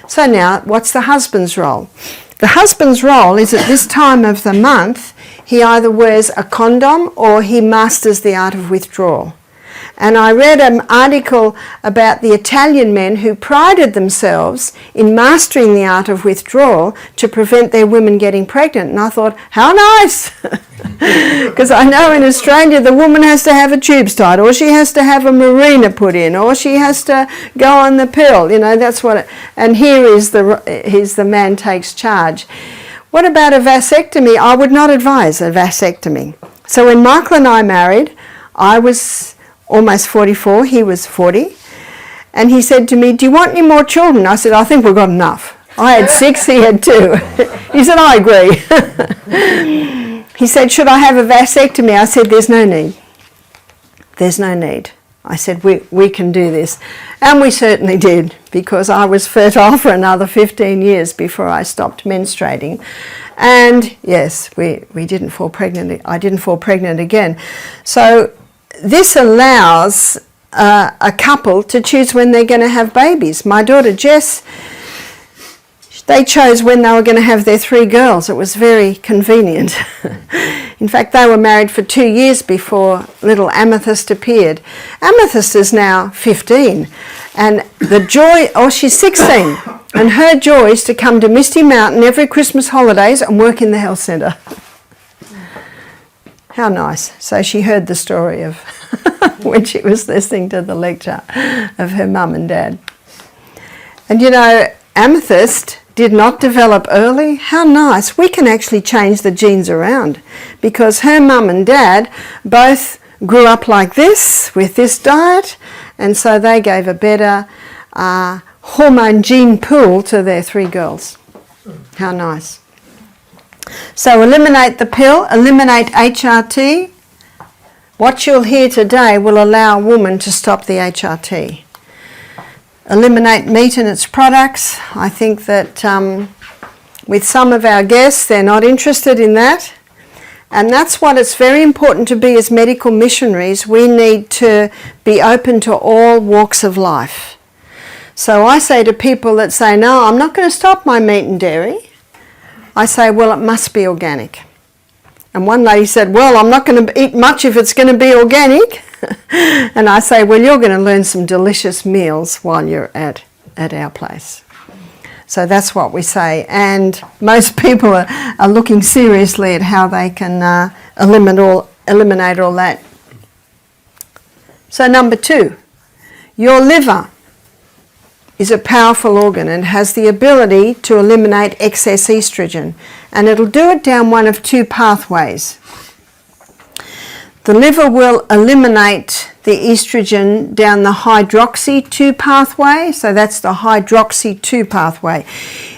So now, what's the husband's role? The husband's role is at this time of the month, he either wears a condom or he masters the art of withdrawal. And I read an article about the Italian men who prided themselves in mastering the art of withdrawal to prevent their women getting pregnant. And I thought, how nice! Because I know in Australia the woman has to have a tubes tied, or she has to have a marina put in, or she has to go on the pill. You know, that's what and here is the man takes charge. What about a vasectomy? I would not advise a vasectomy. So when Michael and I married, I was almost 44, he was 40, and he said to me, do you want any more children? I said, I think we've got enough. I had 6, he had 2. He said, I agree. He said, should I have a vasectomy? I said, there's no need. There's no need. I said, we can do this. And we certainly did, because I was fertile for another 15 years before I stopped menstruating. And yes, we didn't fall pregnant. I didn't fall pregnant again. So this allows a couple to choose when they're going to have babies. My daughter Jess, they chose when they were going to have their 3 girls. It was very convenient. In fact, they were married for 2 years before little Amethyst appeared. Amethyst is now 15, and the joy, she's 16, and her joy is to come to Misty Mountain every Christmas holidays and work in the health centre. How nice. So she heard the story of when she was listening to the lecture of her mum and dad. And you know, Amethyst did not develop early. How nice. We can actually change the genes around, because her mum and dad both grew up like this, with this diet, and so they gave a better hormone gene pool to their 3 girls. How nice. So eliminate the pill, eliminate HRT. What you'll hear today will allow a woman to stop the HRT. Eliminate meat and its products. I think that with some of our guests, they're not interested in that. And that's what it's very important to be as medical missionaries. We need to be open to all walks of life. So I say to people that say, no, I'm not going to stop my meat and dairy. I say, well, it must be organic. And one lady said, well, I'm not going to eat much if it's going to be organic. And I say, well, you're going to learn some delicious meals while you're at our place. So that's what we say. And most people are looking seriously at how they can eliminate all that. So number 2, your liver is a powerful organ and has the ability to eliminate excess estrogen. And it'll do it down one of 2 pathways. The liver will eliminate the estrogen down the hydroxy 2 pathway. So that's the hydroxy 2 pathway.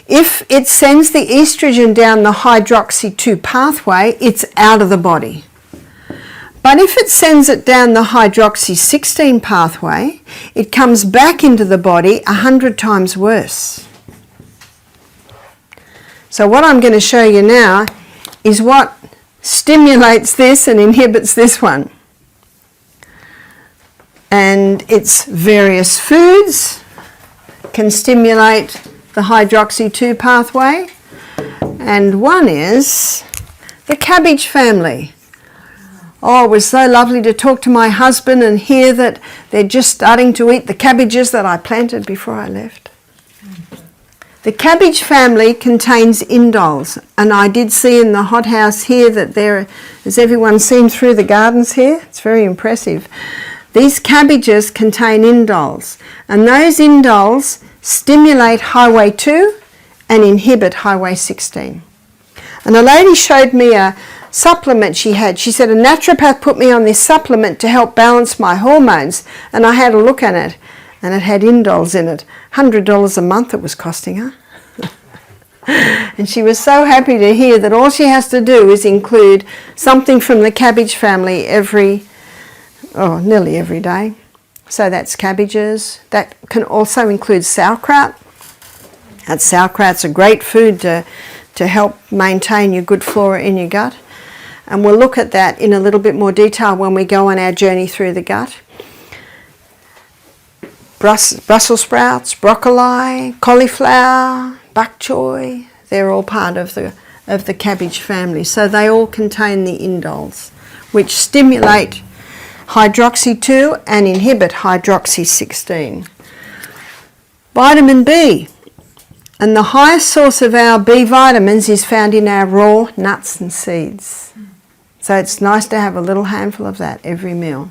If it sends the estrogen down the hydroxy 2 pathway, it's out of the body. But if it sends it down the hydroxy 16 pathway, it comes back into the body 100 times worse. So what I'm going to show you now is what stimulates this and inhibits this one. And it's various foods can stimulate the hydroxy 2 pathway. And one is the cabbage family. Oh, it was so lovely to talk to my husband and hear that they're just starting to eat the cabbages that I planted before I left. The cabbage family contains indoles, and I did see in the hothouse here that has everyone seen through the gardens here? It's very impressive. These cabbages contain indoles, and those indoles stimulate highway 2 and inhibit highway 16. And a lady showed me a supplement she had. She said a naturopath put me on this supplement to help balance my hormones, and I had a look at it, and it had indoles in it. $100 a month it was costing her. And she was so happy to hear that all she has to do is include something from the cabbage family nearly every day. So that's cabbages. That can also include sauerkraut. And sauerkraut's a great food to help maintain your good flora in your gut. And we'll look at that in a little bit more detail when we go on our journey through the gut. Brussels sprouts, broccoli, cauliflower, bok choy, they're all part of the cabbage family. So they all contain the indoles, which stimulate hydroxy 2 and inhibit hydroxy 16. Vitamin B. And the highest source of our B vitamins is found in our raw nuts and seeds. So it's nice to have a little handful of that every meal.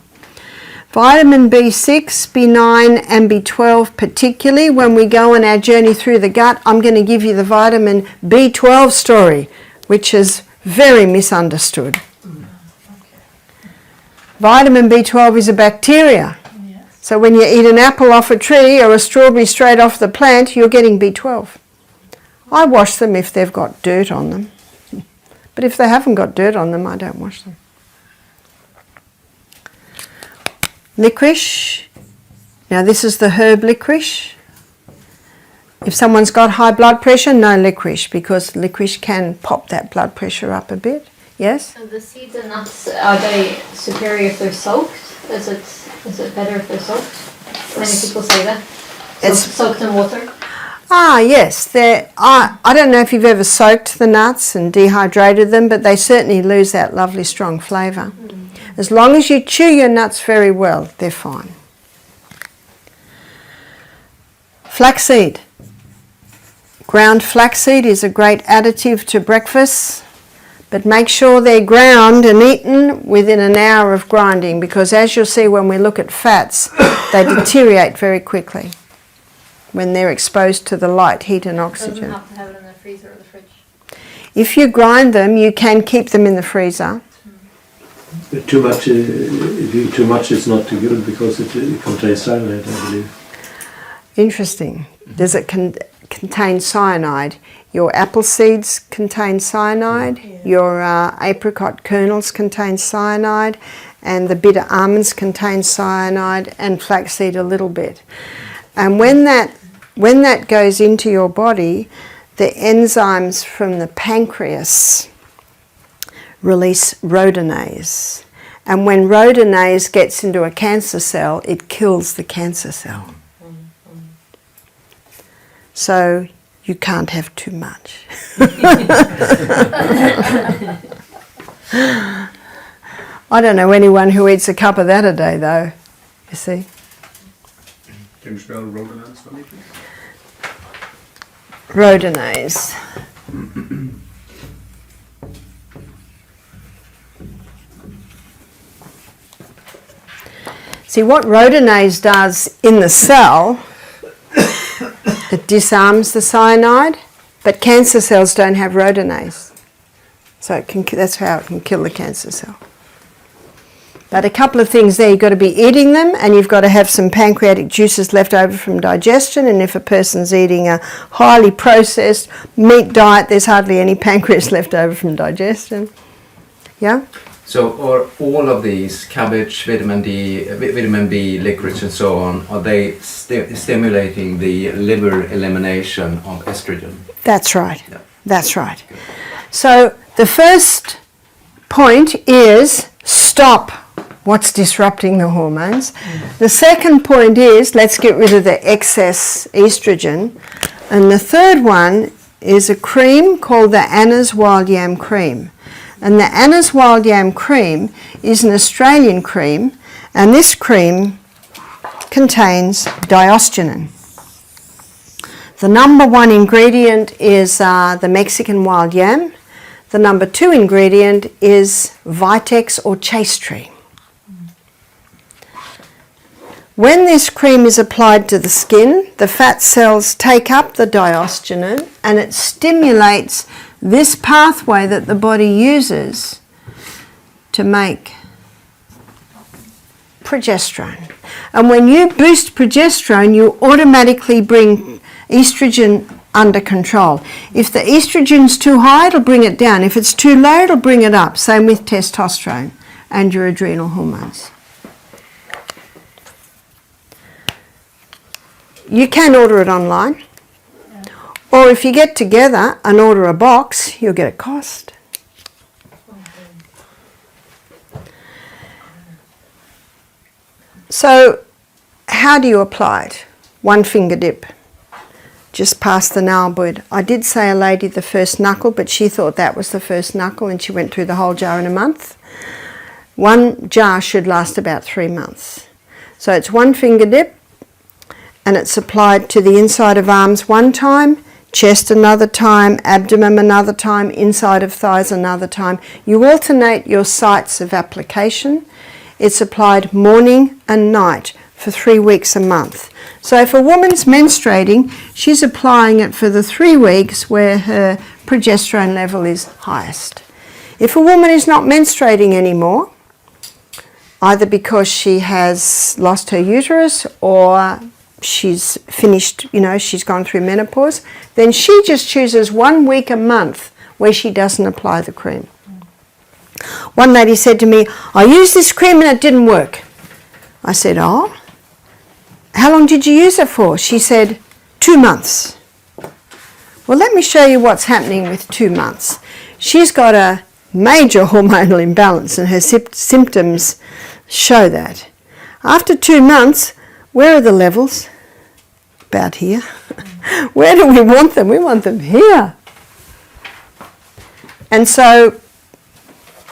Vitamin B6, B9 and B12 particularly. When we go on our journey through the gut, I'm going to give you the vitamin B12 story, which is very misunderstood. Vitamin B12 is a bacteria. Yes. So when you eat an apple off a tree or a strawberry straight off the plant, you're getting B12. I wash them if they've got dirt on them. But if they haven't got dirt on them, I don't wash them. Licorice. Now this is the herb licorice. If someone's got high blood pressure, no licorice, because licorice can pop that blood pressure up a bit. Yes? So the seeds and nuts, are they superior if they're soaked? Is it better if they're soaked? Many people say that. Soaked in water? Ah, yes. I don't know if you've ever soaked the nuts and dehydrated them, but they certainly lose that lovely strong flavour. As long as you chew your nuts very well, they're fine. Flaxseed. Ground flaxseed is a great additive to breakfast, but make sure they're ground and eaten within an hour of grinding, because as you'll see when we look at fats, they deteriorate very quickly when they're exposed to the light, heat and oxygen. Doesn't have to have it in the freezer or the fridge. If you grind them, you can keep them in the freezer. But too much, if you eat too much, it's not too good because it contains cyanide, I believe. Interesting. Does it contain cyanide? Your apple seeds contain cyanide, your apricot kernels contain cyanide, and the bitter almonds contain cyanide, and flaxseed a little bit. And when that goes into your body, the enzymes from the pancreas release rhodonase. And when rhodonase gets into a cancer cell, it kills the cancer cell. So you can't have too much. I don't know anyone who eats a cup of that a day, though, you see. Can you spell rhodonase for me, please? Rhodonase. See, what rhodonase does in the cell, it disarms the cyanide, but cancer cells don't have rhodonase. So that's how it can kill the cancer cell. But a couple of things there, you've got to be eating them, and you've got to have some pancreatic juices left over from digestion, and if a person's eating a highly processed meat diet, there's hardly any pancreas left over from digestion. Yeah? So are all of these, cabbage, vitamin D, vitamin B, licorice and so on, are they stimulating the liver elimination of estrogen? That's right. Yeah. That's right. So the first point is stop what's disrupting the hormones. The second point is let's get rid of the excess estrogen. And the third one is a cream called the Anna's Wild Yam Cream. And the Anna's Wild Yam Cream is an Australian cream, and this cream contains diosgenin. The number one ingredient is the Mexican wild yam. The number two ingredient is vitex or chaste tree. When this cream is applied to the skin, the fat cells take up the diosgenin and it stimulates this pathway that the body uses to make progesterone. And when you boost progesterone, you automatically bring estrogen under control. If the estrogen's too high, it'll bring it down. If it's too low, it'll bring it up. Same with testosterone and your adrenal hormones. You can order it online. Or if you get together and order a box, you'll get a cost. So, how do you apply it? One finger dip, just past the nail bed. I did say a lady the first knuckle, but she thought that was the first knuckle and she went through the whole jar in a month. One jar should last about 3 months. So it's one finger dip and it's applied to the inside of arms one time, chest another time, abdomen another time, inside of thighs another time. You alternate your sites of application. It's applied morning and night for 3 weeks a month. So if a woman's menstruating, she's applying it for the 3 weeks where her progesterone level is highest. If a woman is not menstruating anymore, either because she has lost her uterus or she's finished, she's gone through menopause, then she just chooses 1 week a month where she doesn't apply the cream. One lady said to me, I used this cream and it didn't work. I said, oh? How long did you use it for? She said, 2 months. Well, let me show you what's happening with 2 months. She's got a major hormonal imbalance and her symptoms show that. After 2 months, where are the levels? About here. Where do we want them? We want them here. And so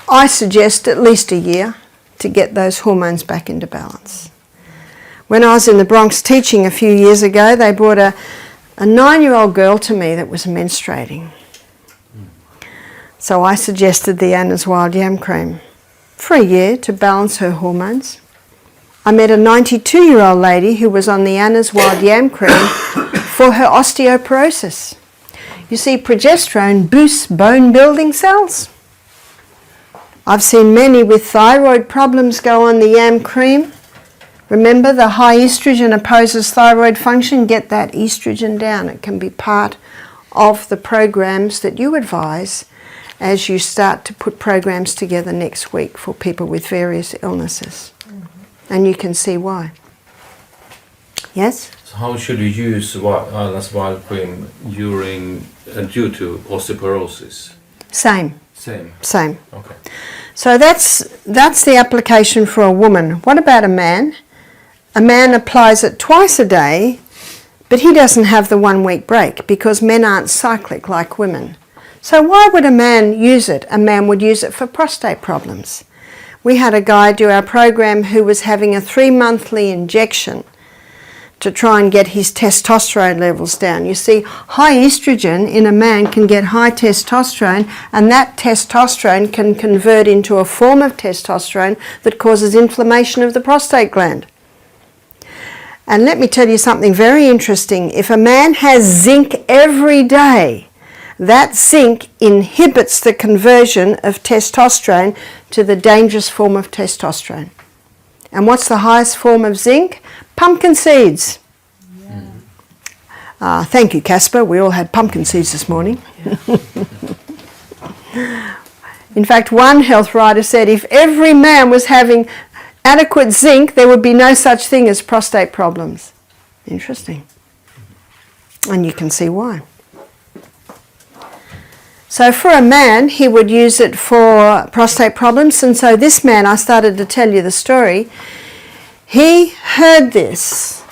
I suggest at least a year to get those hormones back into balance. When I was in the Bronx teaching a few years ago, they brought a 9-year-old girl to me that was menstruating. So I suggested the Anna's Wild Yam Cream for a year to balance her hormones. I met a 92-year-old lady who was on the Anna's Wild Yam Cream for her osteoporosis. You see, progesterone boosts bone building cells. I've seen many with thyroid problems go on the yam cream. Remember, the high estrogen opposes thyroid function. Get that estrogen down. It can be part of the programs that you advise as you start to put programs together next week for people with various illnesses. And you can see why. Yes? So how should you use Anna's Wild Cream due to osteoporosis? Same. Same. Okay. So that's the application for a woman. What about a man? A man applies it twice a day, but he doesn't have the 1 week break because men aren't cyclic like women. So why would a man use it? A man would use it for prostate problems. We had a guy do our program who was having a 3-monthly injection to try and get his testosterone levels down. You see, high estrogen in a man can get high testosterone, and that testosterone can convert into a form of testosterone that causes inflammation of the prostate gland. And let me tell you something very interesting. If a man has zinc every day, that zinc inhibits the conversion of testosterone to the dangerous form of testosterone. And what's the highest form of zinc? Pumpkin seeds. Yeah. Thank you, Casper. We all had pumpkin seeds this morning. In fact, one health writer said if every man was having adequate zinc, there would be no such thing as prostate problems. Interesting. And you can see why. So for a man, he would use it for prostate problems. And so this man, I started to tell you the story, he heard this.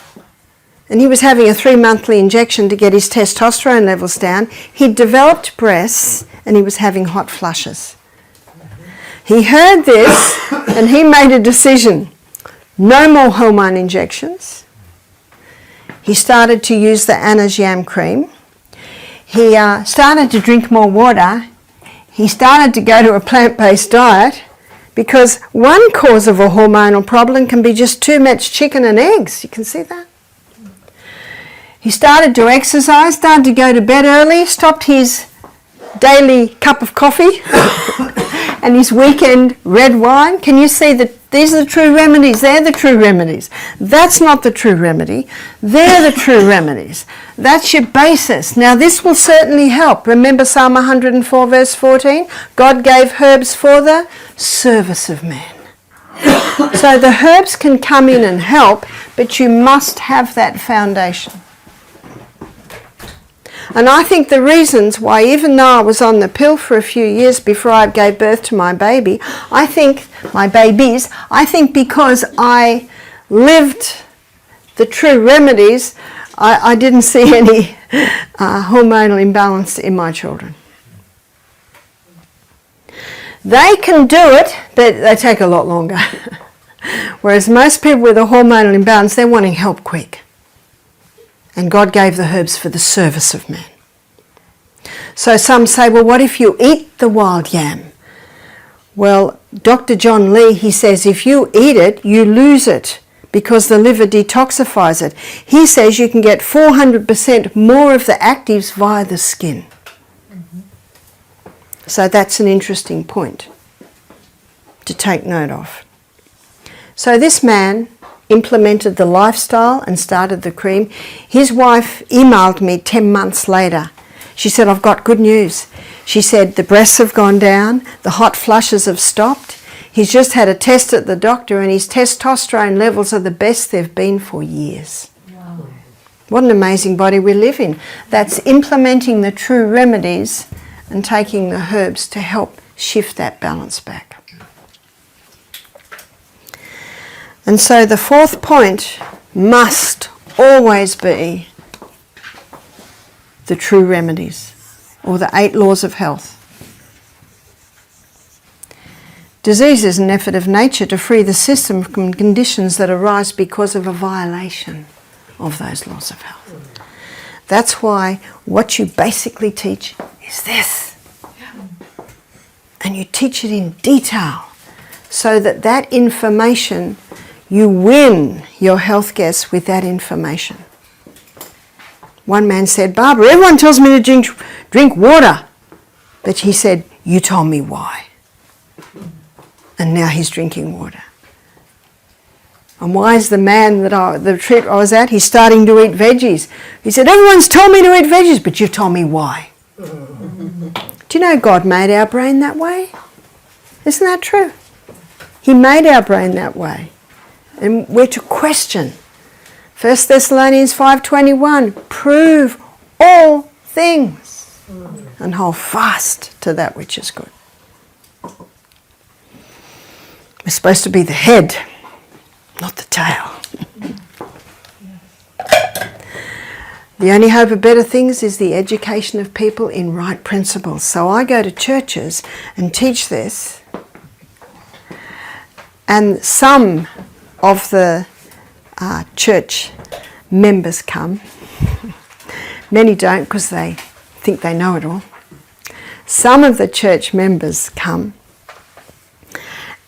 And he was having a 3-monthly injection to get his testosterone levels down. He developed breasts and he was having hot flushes. He heard this and he made a decision. No more hormone injections. He started to use the Anna's Yam Cream. He started to drink more water. He started to go to a plant-based diet. Because one cause of a hormonal problem can be just too much chicken and eggs. You can see that? He started to exercise, started to go to bed early, stopped his daily cup of coffee and his weekend red wine. Can you see that these are the true remedies? They're the true remedies. That's not the true remedy. They're the true remedies. That's your basis. Now this will certainly help. Remember Psalm 104 verse 14? God gave herbs for the service of man. So the herbs can come in and help, but you must have that foundation. And I think the reasons why, even though I was on the pill for a few years before I gave birth to my baby, I think because I lived the true remedies, I didn't see any hormonal imbalance in my children. They can do it, but they take a lot longer. Whereas most people with a hormonal imbalance, they're wanting help quick. And God gave the herbs for the service of man. So some say, well, what if you eat the wild yam? Well, Dr. John Lee, he says, if you eat it, you lose it because the liver detoxifies it. He says you can get 400% more of the actives via the skin. So that's an interesting point to take note of. So this man implemented the lifestyle and started the cream. His wife emailed me 10 months later. She said, I've got good news. She said, the breasts have gone down, the hot flushes have stopped. He's just had a test at the doctor and his testosterone levels are the best they've been for years. Wow. What an amazing body we live in. That's implementing the true remedies and taking the herbs to help shift that balance back. And so the fourth point must always be the true remedies, or the 8 laws of health. Disease is an effort of nature to free the system from conditions that arise because of a violation of those laws of health. That's why what you basically teach is this. And you teach it in detail so that that information, you win your health guests with that information. One man said, Barbara, everyone tells me to drink water. But he said, you told me why. And now he's drinking water. And why is the man the trip I was at, he's starting to eat veggies. He said, everyone's told me to eat veggies, but you've told me why. Do you know God made our brain that way? Isn't that true? He made our brain that way. And we're to question. 1 Thessalonians 5:21, prove all things and hold fast to that which is good. We're supposed to be the head, not the tail. The only hope of better things is the education of people in right principles. So I go to churches and teach this, and some of the church members come. Many don't because they think they know it all. Some of the church members come,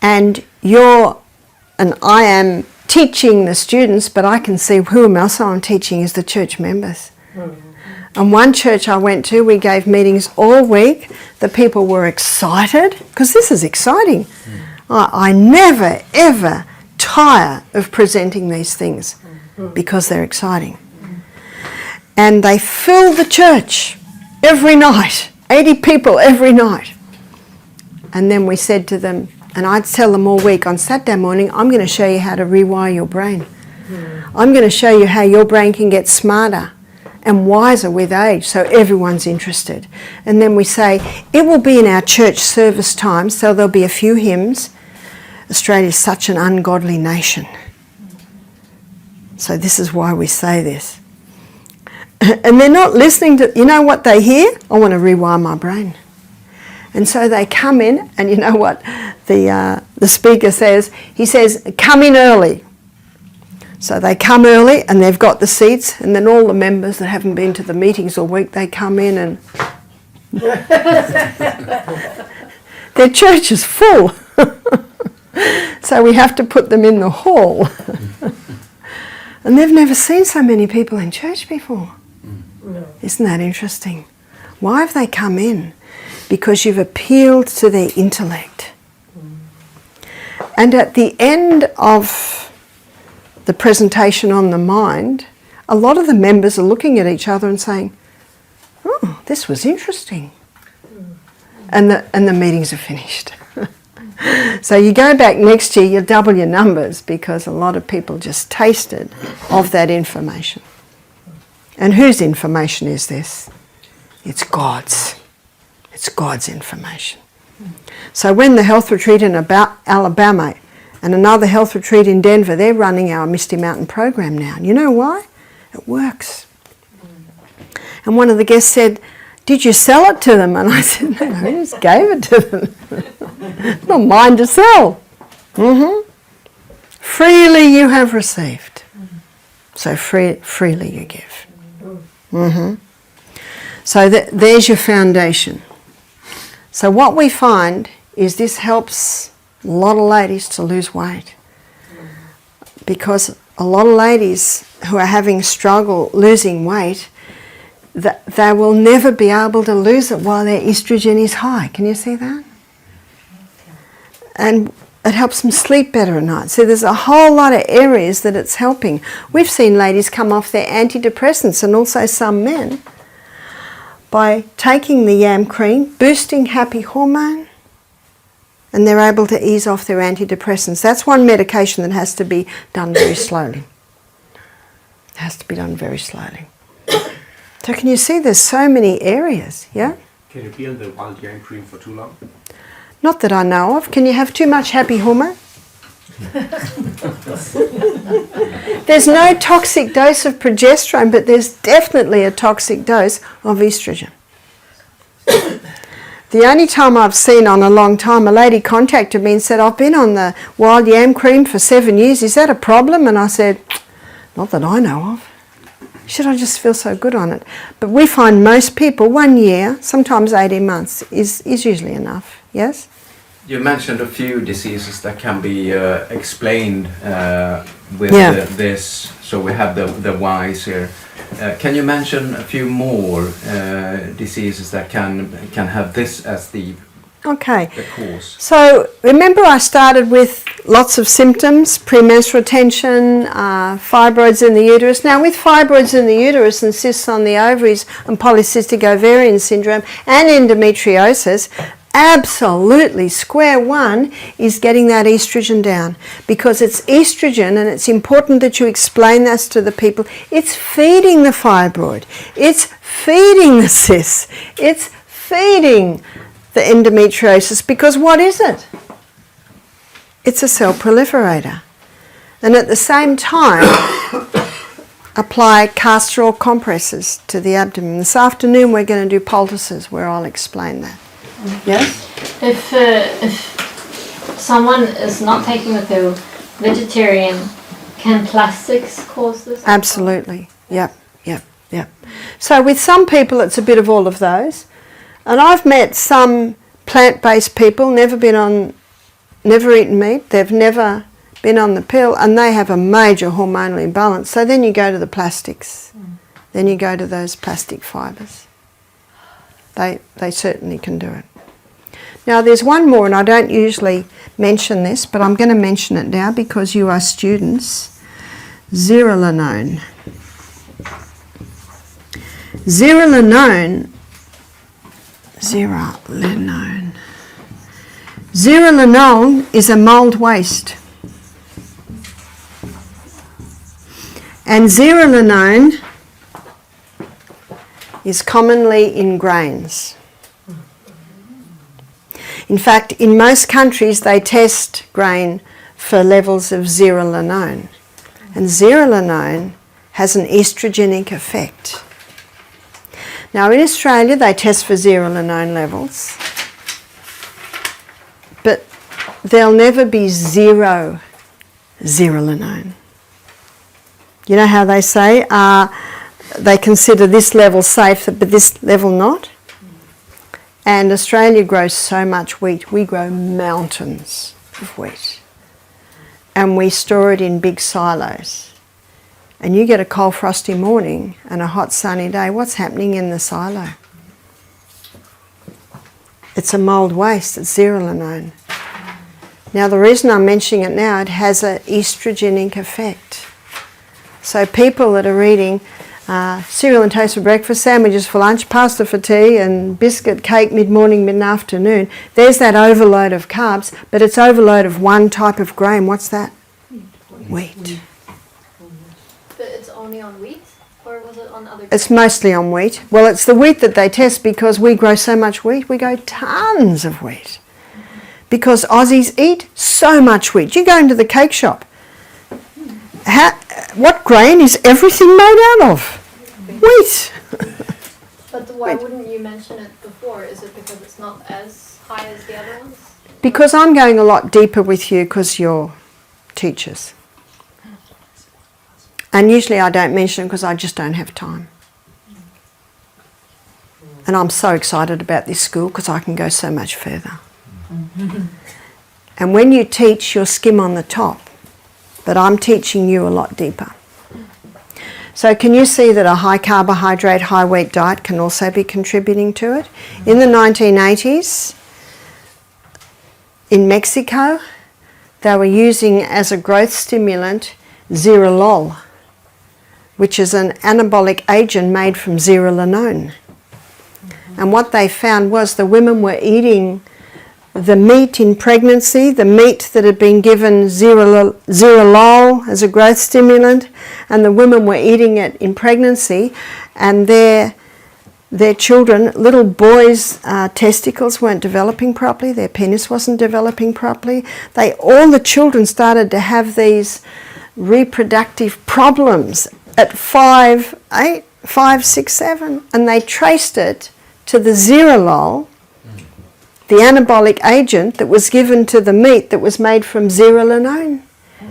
and I am teaching the students, but I can see who else I'm teaching is the church members. And one church I went to, we gave meetings all week. The people were excited because this is exciting. I never ever tire of presenting these things because they're exciting. And they filled the church every night, 80 people every night. And then we said to them, and I'd tell them all week, on Saturday morning, I'm going to show you how to rewire your brain. I'm going to show you how your brain can get smarter and wiser with age, so everyone's interested. And then we say, it will be in our church service time, so there'll be a few hymns. Australia's such an ungodly nation. So this is why we say this. And they're not listening to, you know what they hear? I want to rewire my brain. And so they come in, and you know what the speaker says? He says, come in early. So they come early, and they've got the seats, and then all the members that haven't been to the meetings all week, they come in and their church is full. So we have to put them in the hall. And they've never seen so many people in church before. No. Isn't that interesting? Why have they come in? Because you've appealed to their intellect. And at the end of the presentation on the mind, a lot of the members are looking at each other and saying, oh, this was interesting. And the meetings are finished. So you go back next year, you double your numbers because a lot of people just tasted of that information. And whose information is this? It's God's. It's God's information. So when the health retreat in Alabama and another health retreat in Denver, they're running our Misty Mountain program now. And you know why? It works. And one of the guests said, did you sell it to them? And I said, no, I just gave it to them. It's not mine to sell. Freely you have received. So freely you give. So there's your foundation. So what we find is this helps a lot of ladies to lose weight. Because a lot of ladies who are having struggle losing weight, they will never be able to lose it while their estrogen is high. Can you see that? And it helps them sleep better at night. So there's a whole lot of areas that it's helping. We've seen ladies come off their antidepressants, and also some men, by taking the yam cream, boosting happy hormone, and they're able to ease off their antidepressants. That's one medication that has to be done very slowly. It has to be done very slowly. So can you see there's so many areas, yeah? Can you be on the wild yam cream for too long? Not that I know of. Can you have too much happy hormone? There's no toxic dose of progesterone, but there's definitely a toxic dose of estrogen. The only time I've seen on a long time, a lady contacted me and said, I've been on the wild yam cream for 7 years. Is that a problem? And I said, not that I know of. Should I just feel so good on it? But we find most people 1 year, sometimes 18 months, is usually enough. Yes? You mentioned a few diseases that can be explained with this. So we have the whys here. Can you mention a few more diseases that can have this as the cause? So remember I started with lots of symptoms, premenstrual tension, fibroids in the uterus. Now with fibroids in the uterus and cysts on the ovaries and polycystic ovarian syndrome and endometriosis, absolutely square one is getting that estrogen down, because it's estrogen, and it's important that you explain this to the people. It's feeding the fibroid, it's feeding the cysts, it's feeding the endometriosis, because what is it? It's a cell proliferator. And at the same time, apply castor oil compresses to the abdomen. This afternoon we're going to do poultices where I'll explain that. Yes? If someone is not taking the pill, vegetarian, can plastics cause this? Absolutely. Yep. So with some people it's a bit of all of those. And I've met some plant-based people, never eaten meat, they've never been on the pill, and they have a major hormonal imbalance. So then you go to the plastics. Then you go to those plastic fibres. They certainly can do it. Now there's one more, and I don't usually mention this, but I'm going to mention it now because you are students. Zearalenone. Zearalenone is a mold waste. And zearalenone is commonly in grains. In fact, in most countries they test grain for levels of zearalenone. And zearalenone has an estrogenic effect. Now in Australia they test for zearalenone levels, but there'll never be zero zearalenone. You know how they say they consider this level safe but this level not? And Australia grows so much wheat. We grow mountains of wheat. and we store it in big silos. And you get a cold frosty morning and a hot sunny day, what's happening in the silo? It's a mould waste, it's zearalenone. Now the reason I'm mentioning it now, it has an estrogenic effect. So people that are eating cereal and toast for breakfast, sandwiches for lunch, pasta for tea and biscuit, cake mid-morning, mid-afternoon, there's that overload of carbs, but it's overload of one type of grain. What's that? Wheat. But it's only on wheat, or was it on other? It's mostly on wheat. Well, it's the wheat that they test because we grow so much wheat. We grow tons of wheat. Because Aussies eat so much wheat. You go into the cake shop. What grain is everything made out of? Wheat. But why wouldn't you mention it before? Is it because it's not as high as the other ones? Because I'm going a lot deeper with you because you're teachers. And usually I don't mention it because I just don't have time. And I'm so excited about this school because I can go so much further. And when you teach, you'll skim on the top. But I'm teaching you a lot deeper. So can you see that a high carbohydrate, high wheat diet can also be contributing to it? In the 1980s, in Mexico, they were using as a growth stimulant zearalenone, which is an anabolic agent made from zearalenone. And what they found was the women were eating the meat in pregnancy, the meat that had been given zearalenone as a growth stimulant, and the women were eating it in pregnancy, and their children, little boys' testicles weren't developing properly, their penis wasn't developing properly. All the children started to have these reproductive problems at 5, 6, 7, and they traced it to the zearalenone, the anabolic agent that was given to the meat that was made from zearalenone,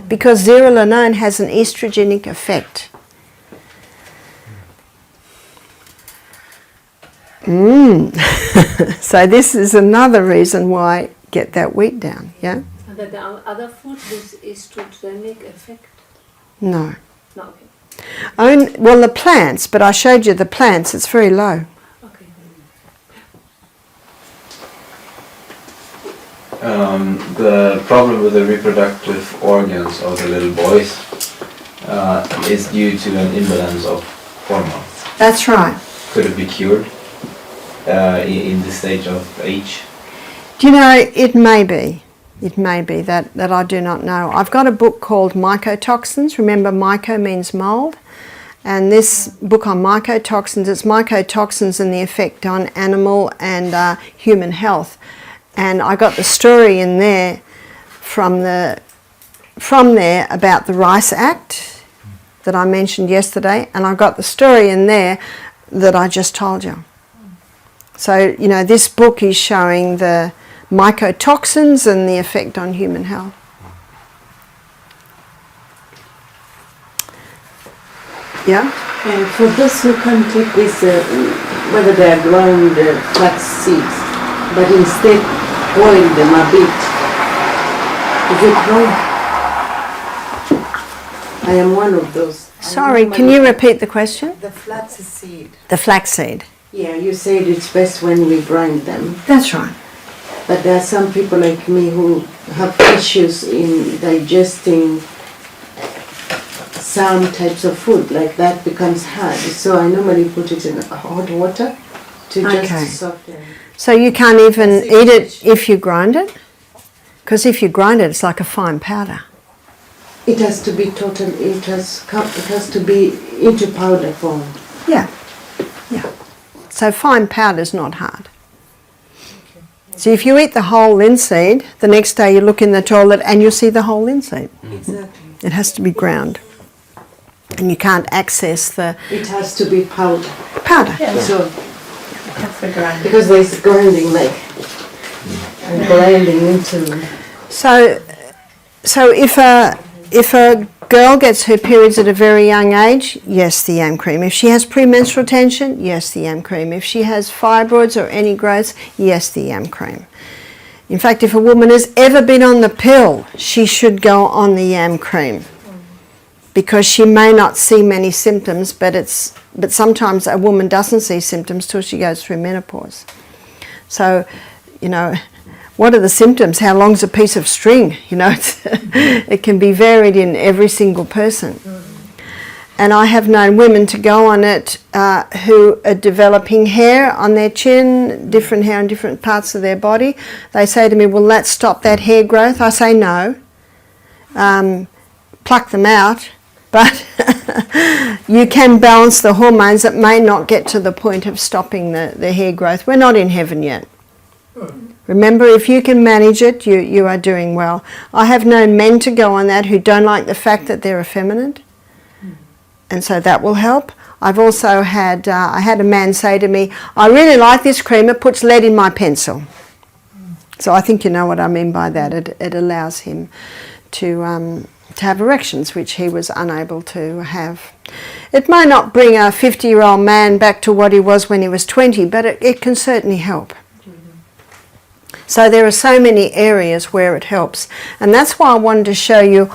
because zearalenone has an estrogenic effect. So this is another reason why get that wheat down, yeah? Are there other food with estrogenic effect? No. No, okay. Well, the plants, but I showed you the plants, it's very low. Okay. The problem with the reproductive organs of the little boys is due to an imbalance of hormones. That's right. Could it be cured in this stage of age? Do you know, it may be. It may be that I do not know. I've got a book called Mycotoxins. Remember, myco means mould. And this book on mycotoxins, it's mycotoxins and the effect on animal and human health. And I got the story in there from there about the Rice Act that I mentioned yesterday, and I got the story in there that I just told you. So, you know, this book is showing the mycotoxins and the effect on human health. Yeah? And for those who can't take this, whether they are growing the flax seeds, but instead boil them a bit, is it wrong? I am one of those. Sorry, can you repeat the question? The flax seed. The flaxseed. Yeah, you said it's best when we grind them. That's right. But there are some people like me who have issues in digesting some types of food, like that becomes hard. So I normally put it in hot water to just soften. So you can't even eat it if you grind it? Because if you grind it, it's like a fine powder. It has to be total, it has to be into powder form. Yeah, yeah. So fine powder is not hard. So if you eat the whole linseed, the next day you look in the toilet and you'll see the whole linseed. Exactly. It has to be ground. And you can't access the... It has to be powder. Powder. Yeah. So, That's the grind. because there's grinding like, and grinding into... So if a girl gets her periods at a very young age, yes, the yam cream. If she has premenstrual tension, yes, the yam cream. If she has fibroids or any growths, yes, the yam cream. In fact, if a woman has ever been on the pill, she should go on the yam cream, because she may not see many symptoms, but sometimes a woman doesn't see symptoms till she goes through menopause. So, you know, what are the symptoms? How long's a piece of string? You know, it can be varied in every single person. And I have known women to go on it who are developing hair on their chin, different hair on different parts of their body. They say to me, will that stop that hair growth? I say no. Pluck them out. But you can balance the hormones that may not get to the point of stopping the hair growth. We're not in heaven yet. Remember, if you can manage it, you are doing well. I have known men to go on that who don't like the fact that they're effeminate. And so that will help. I've also had, I had a man say to me, I really like this cream, it puts lead in my pencil. So I think you know what I mean by that. It allows him to have erections, which he was unable to have. It may not bring a 50-year-old man back to what he was when he was 20, but it can certainly help. So there are so many areas where it helps. And that's why I wanted to show you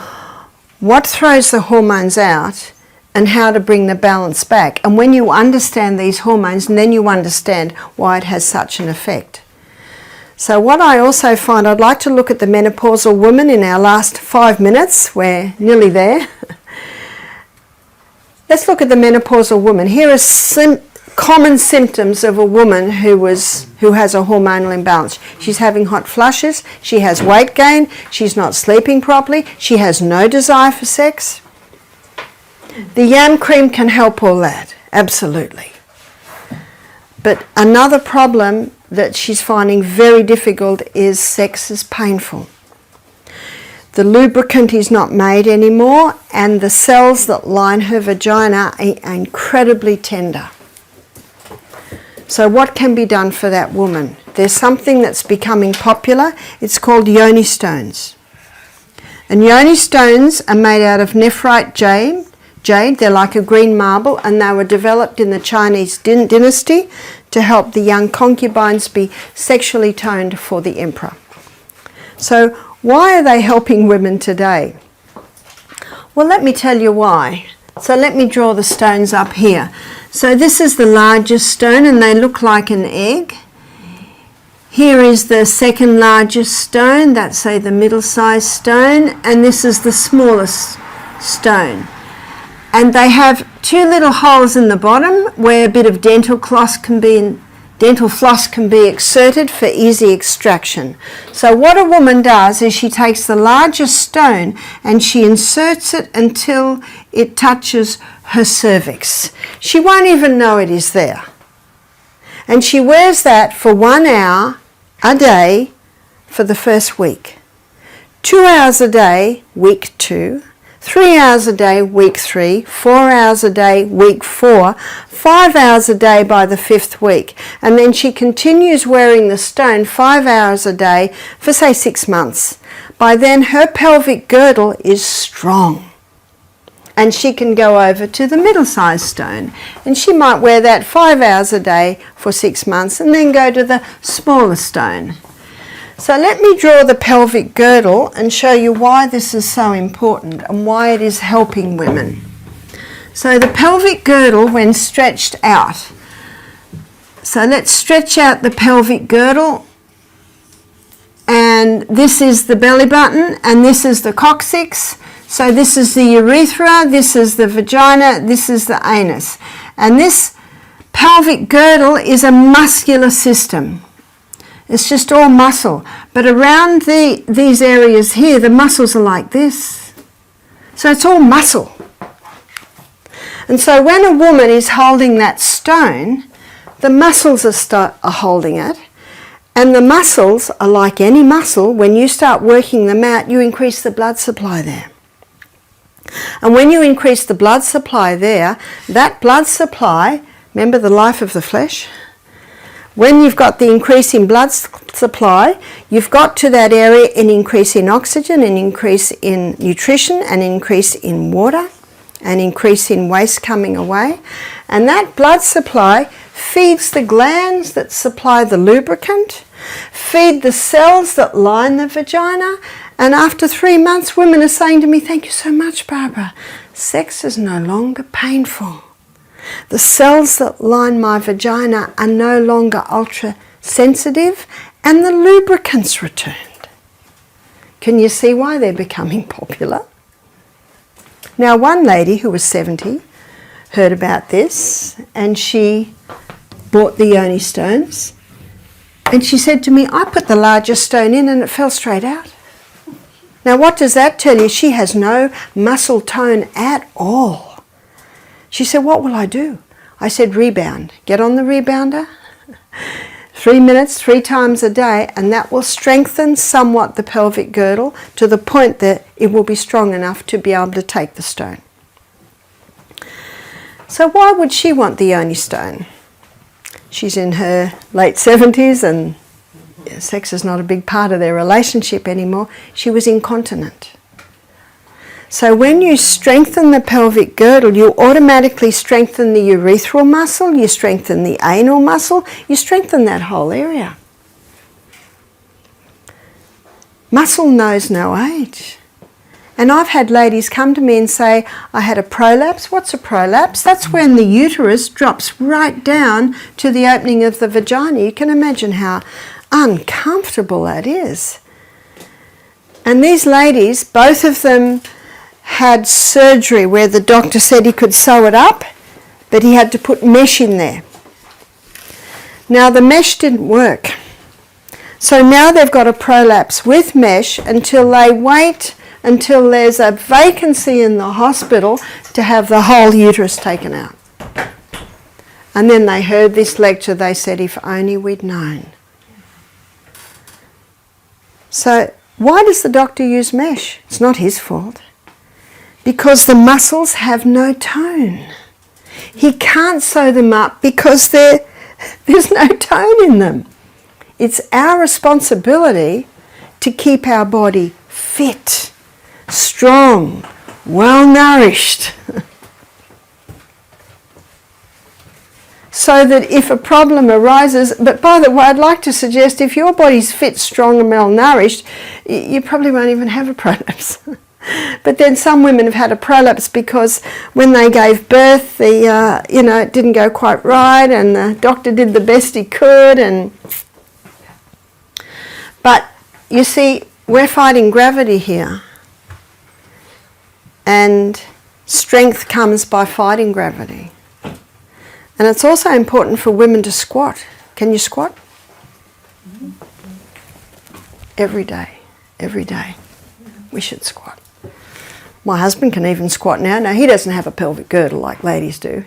what throws the hormones out and how to bring the balance back. And when you understand these hormones, then you understand why it has such an effect. So what I also find, I'd like to look at the menopausal woman in our last 5 minutes. We're nearly there. Let's look at the menopausal woman. Here are common symptoms of a woman who has a hormonal imbalance. She's having hot flushes, she has weight gain, she's not sleeping properly, she has no desire for sex. The yam cream can help all that, absolutely. But another problem that she's finding very difficult is sex is painful. The lubricant is not made anymore, and the cells that line her vagina are incredibly tender. So what can be done for that woman? There's something that's becoming popular. It's called yoni stones. And yoni stones are made out of nephrite jade. They're like a green marble, and they were developed in the Chinese dynasty to help the young concubines be sexually toned for the emperor. So why are they helping women today? Well, let me tell you why. So let me draw the stones up here. So this is the largest stone, and they look like an egg. Here is the second largest stone, that's say the middle-sized stone, and this is the smallest stone. And they have two little holes in the bottom where a bit of dental floss can be exerted for easy extraction. So what a woman does is she takes the largest stone and she inserts it until it touches her cervix. She won't even know it is there. And she wears that for 1 hour a day for the first week. 2 hours a day, week 2. 3 hours a day, week 3, 4 hours a day, week 4, 5 hours a day by the 5th week. And then she continues wearing the stone 5 hours a day for say 6 months. By then her pelvic girdle is strong. And she can go over to the middle-sized stone. And she might wear that 5 hours a day for 6 months and then go to the smaller stone. So let me draw the pelvic girdle and show you why this is so important and why it is helping women. So the pelvic girdle when stretched out. So let's stretch out the pelvic girdle, and this is the belly button and this is the coccyx. So this is the urethra, this is the vagina, this is the anus. And this pelvic girdle is a muscular system. It's just all muscle. But around these areas here, the muscles are like this. So it's all muscle. And so when a woman is holding that stone, the muscles are holding it. And the muscles are like any muscle. When you start working them out, you increase the blood supply there. And when you increase the blood supply there, that blood supply, remember the life of the flesh? When you've got the increase in blood supply, you've got to that area an increase in oxygen, an increase in nutrition, an increase in water, an increase in waste coming away. And that blood supply feeds the glands that supply the lubricant. feed the cells that line the vagina, and after 3 months women are saying to me, "Thank you so much, Barbara. Sex is no longer painful. The cells that line my vagina are no longer ultra sensitive and the lubricant's returned." Can you see why they're becoming popular? Now, one lady who was 70 heard about this and she bought the yoni stones, and she said to me, "I put the largest stone in and it fell straight out." Now, what does that tell you? She has no muscle tone at all. She said, "What will I do?" I said, "Rebound. Get on the rebounder. 3 minutes, 3 times a day, and that will strengthen somewhat the pelvic girdle to the point that it will be strong enough to be able to take the stone." So why would she want the yoni stone? She's in her late 70s and sex is not a big part of their relationship anymore. She was incontinent. So when you strengthen the pelvic girdle, you automatically strengthen the urethral muscle, you strengthen the anal muscle, you strengthen that whole area. Muscle knows no age. And I've had ladies come to me and say, "I had a prolapse." What's a prolapse? That's when the uterus drops right down to the opening of the vagina. You can imagine how uncomfortable that is. And these ladies, both of them had surgery where the doctor said he could sew it up, but he had to put mesh in there. Now the mesh didn't work. So now they've got a prolapse with mesh until they wait until there's a vacancy in the hospital to have the whole uterus taken out. And then they heard this lecture, they said, "If only we'd known." So why does the doctor use mesh? It's not his fault. Because the muscles have no tone. He can't sew them up because there's no tone in them. It's our responsibility to keep our body fit, strong, well-nourished. So that if a problem arises, but by the way, I'd like to suggest if your body's fit, strong and well-nourished, you probably won't even have a prolapse. But then some women have had a prolapse because when they gave birth, it didn't go quite right, and the doctor did the best he could. But you see, we're fighting gravity here, and strength comes by fighting gravity. And it's also important for women to squat. Can you squat? Every day. Every day. We should squat. My husband can even squat now. Now, he doesn't have a pelvic girdle like ladies do,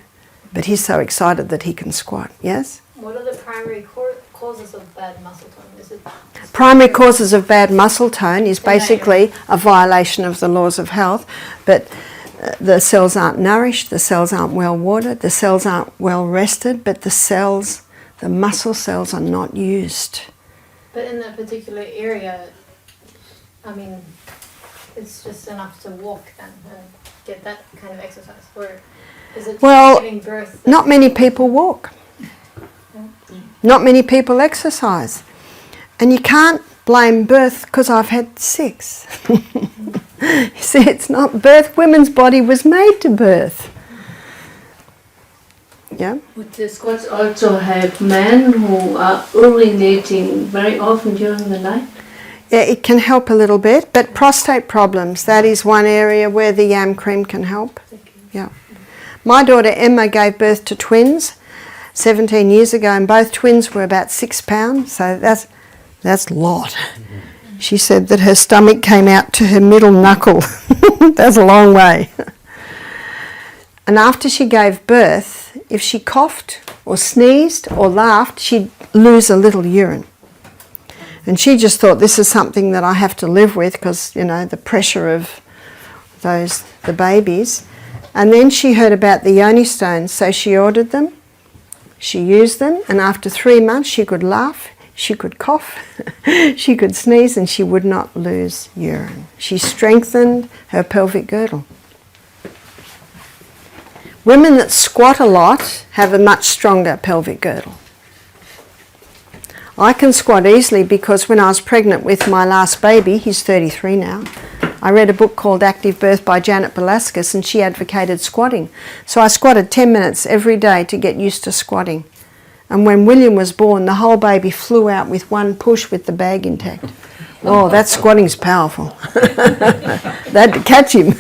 but he's so excited that he can squat. Yes? What are the primary causes of bad muscle tone? Primary causes of bad muscle tone is basically a violation of the laws of health, but the cells aren't nourished, the cells aren't well watered, the cells aren't well rested, but the muscle cells are not used. But in that particular area, I mean, it's just enough to walk then and get that kind of exercise? Or is it giving birth? Not many people walk. Not many people exercise. And you can't blame birth because I've had 6. You see, it's not birth. Women's body was made to birth. Yeah? Would the squats also have men who are urinating very often during the night? Yeah, it can help a little bit, but prostate problems, that is one area where the yam cream can help. Yeah. My daughter Emma gave birth to twins 17 years ago, and both twins were about 6 pounds, so that's a lot. She said that her stomach came out to her middle knuckle. That's a long way. And after she gave birth, if she coughed or sneezed or laughed, she'd lose a little urine. And she just thought, this is something that I have to live with because, the pressure of the babies. And then she heard about the yoni stones, so she ordered them. She used them, and after 3 months she could laugh, she could cough, she could sneeze, and she would not lose urine. She strengthened her pelvic girdle. Women that squat a lot have a much stronger pelvic girdle. I can squat easily because when I was pregnant with my last baby, he's 33 now, I read a book called Active Birth by Janet Velasquez, and she advocated squatting. So I squatted 10 minutes every day to get used to squatting. And when William was born, the whole baby flew out with one push with the bag intact. Oh, that squatting's powerful. They had to catch him.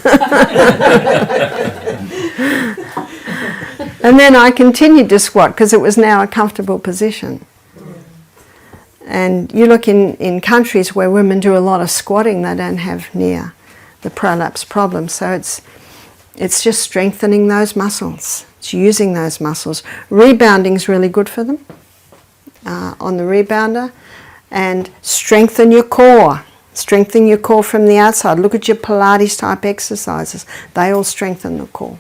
And then I continued to squat because it was now a comfortable position. And you look in countries where women do a lot of squatting, they don't have near the prolapse problem. So it's just strengthening those muscles. It's using those muscles. Rebounding is really good for them on the rebounder. And strengthen your core. Strengthen your core from the outside. Look at your Pilates type exercises. They all strengthen the core.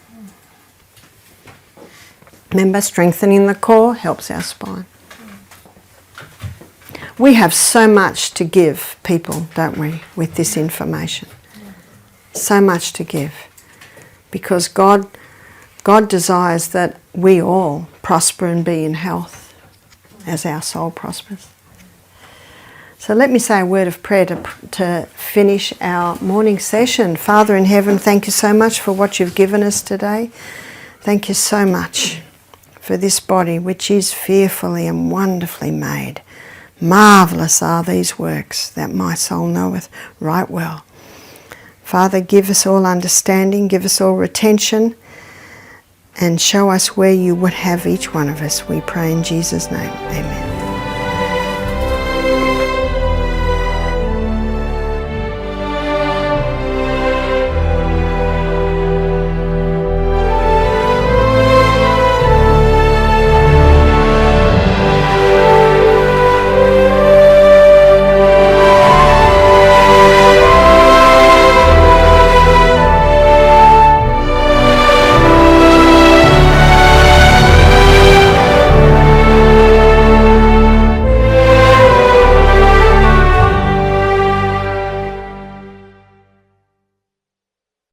Remember, strengthening the core helps our spine. We have so much to give people, don't we, with this information. So much to give. Because God desires that we all prosper and be in health as our soul prospers. So let me say a word of prayer to finish our morning session. Father in heaven, thank you so much for what you've given us today. Thank you so much for this body which is fearfully and wonderfully made. Marvellous are these works that my soul knoweth right well. Father, give us all understanding, give us all retention, and show us where you would have each one of us. We pray in Jesus' name. Amen.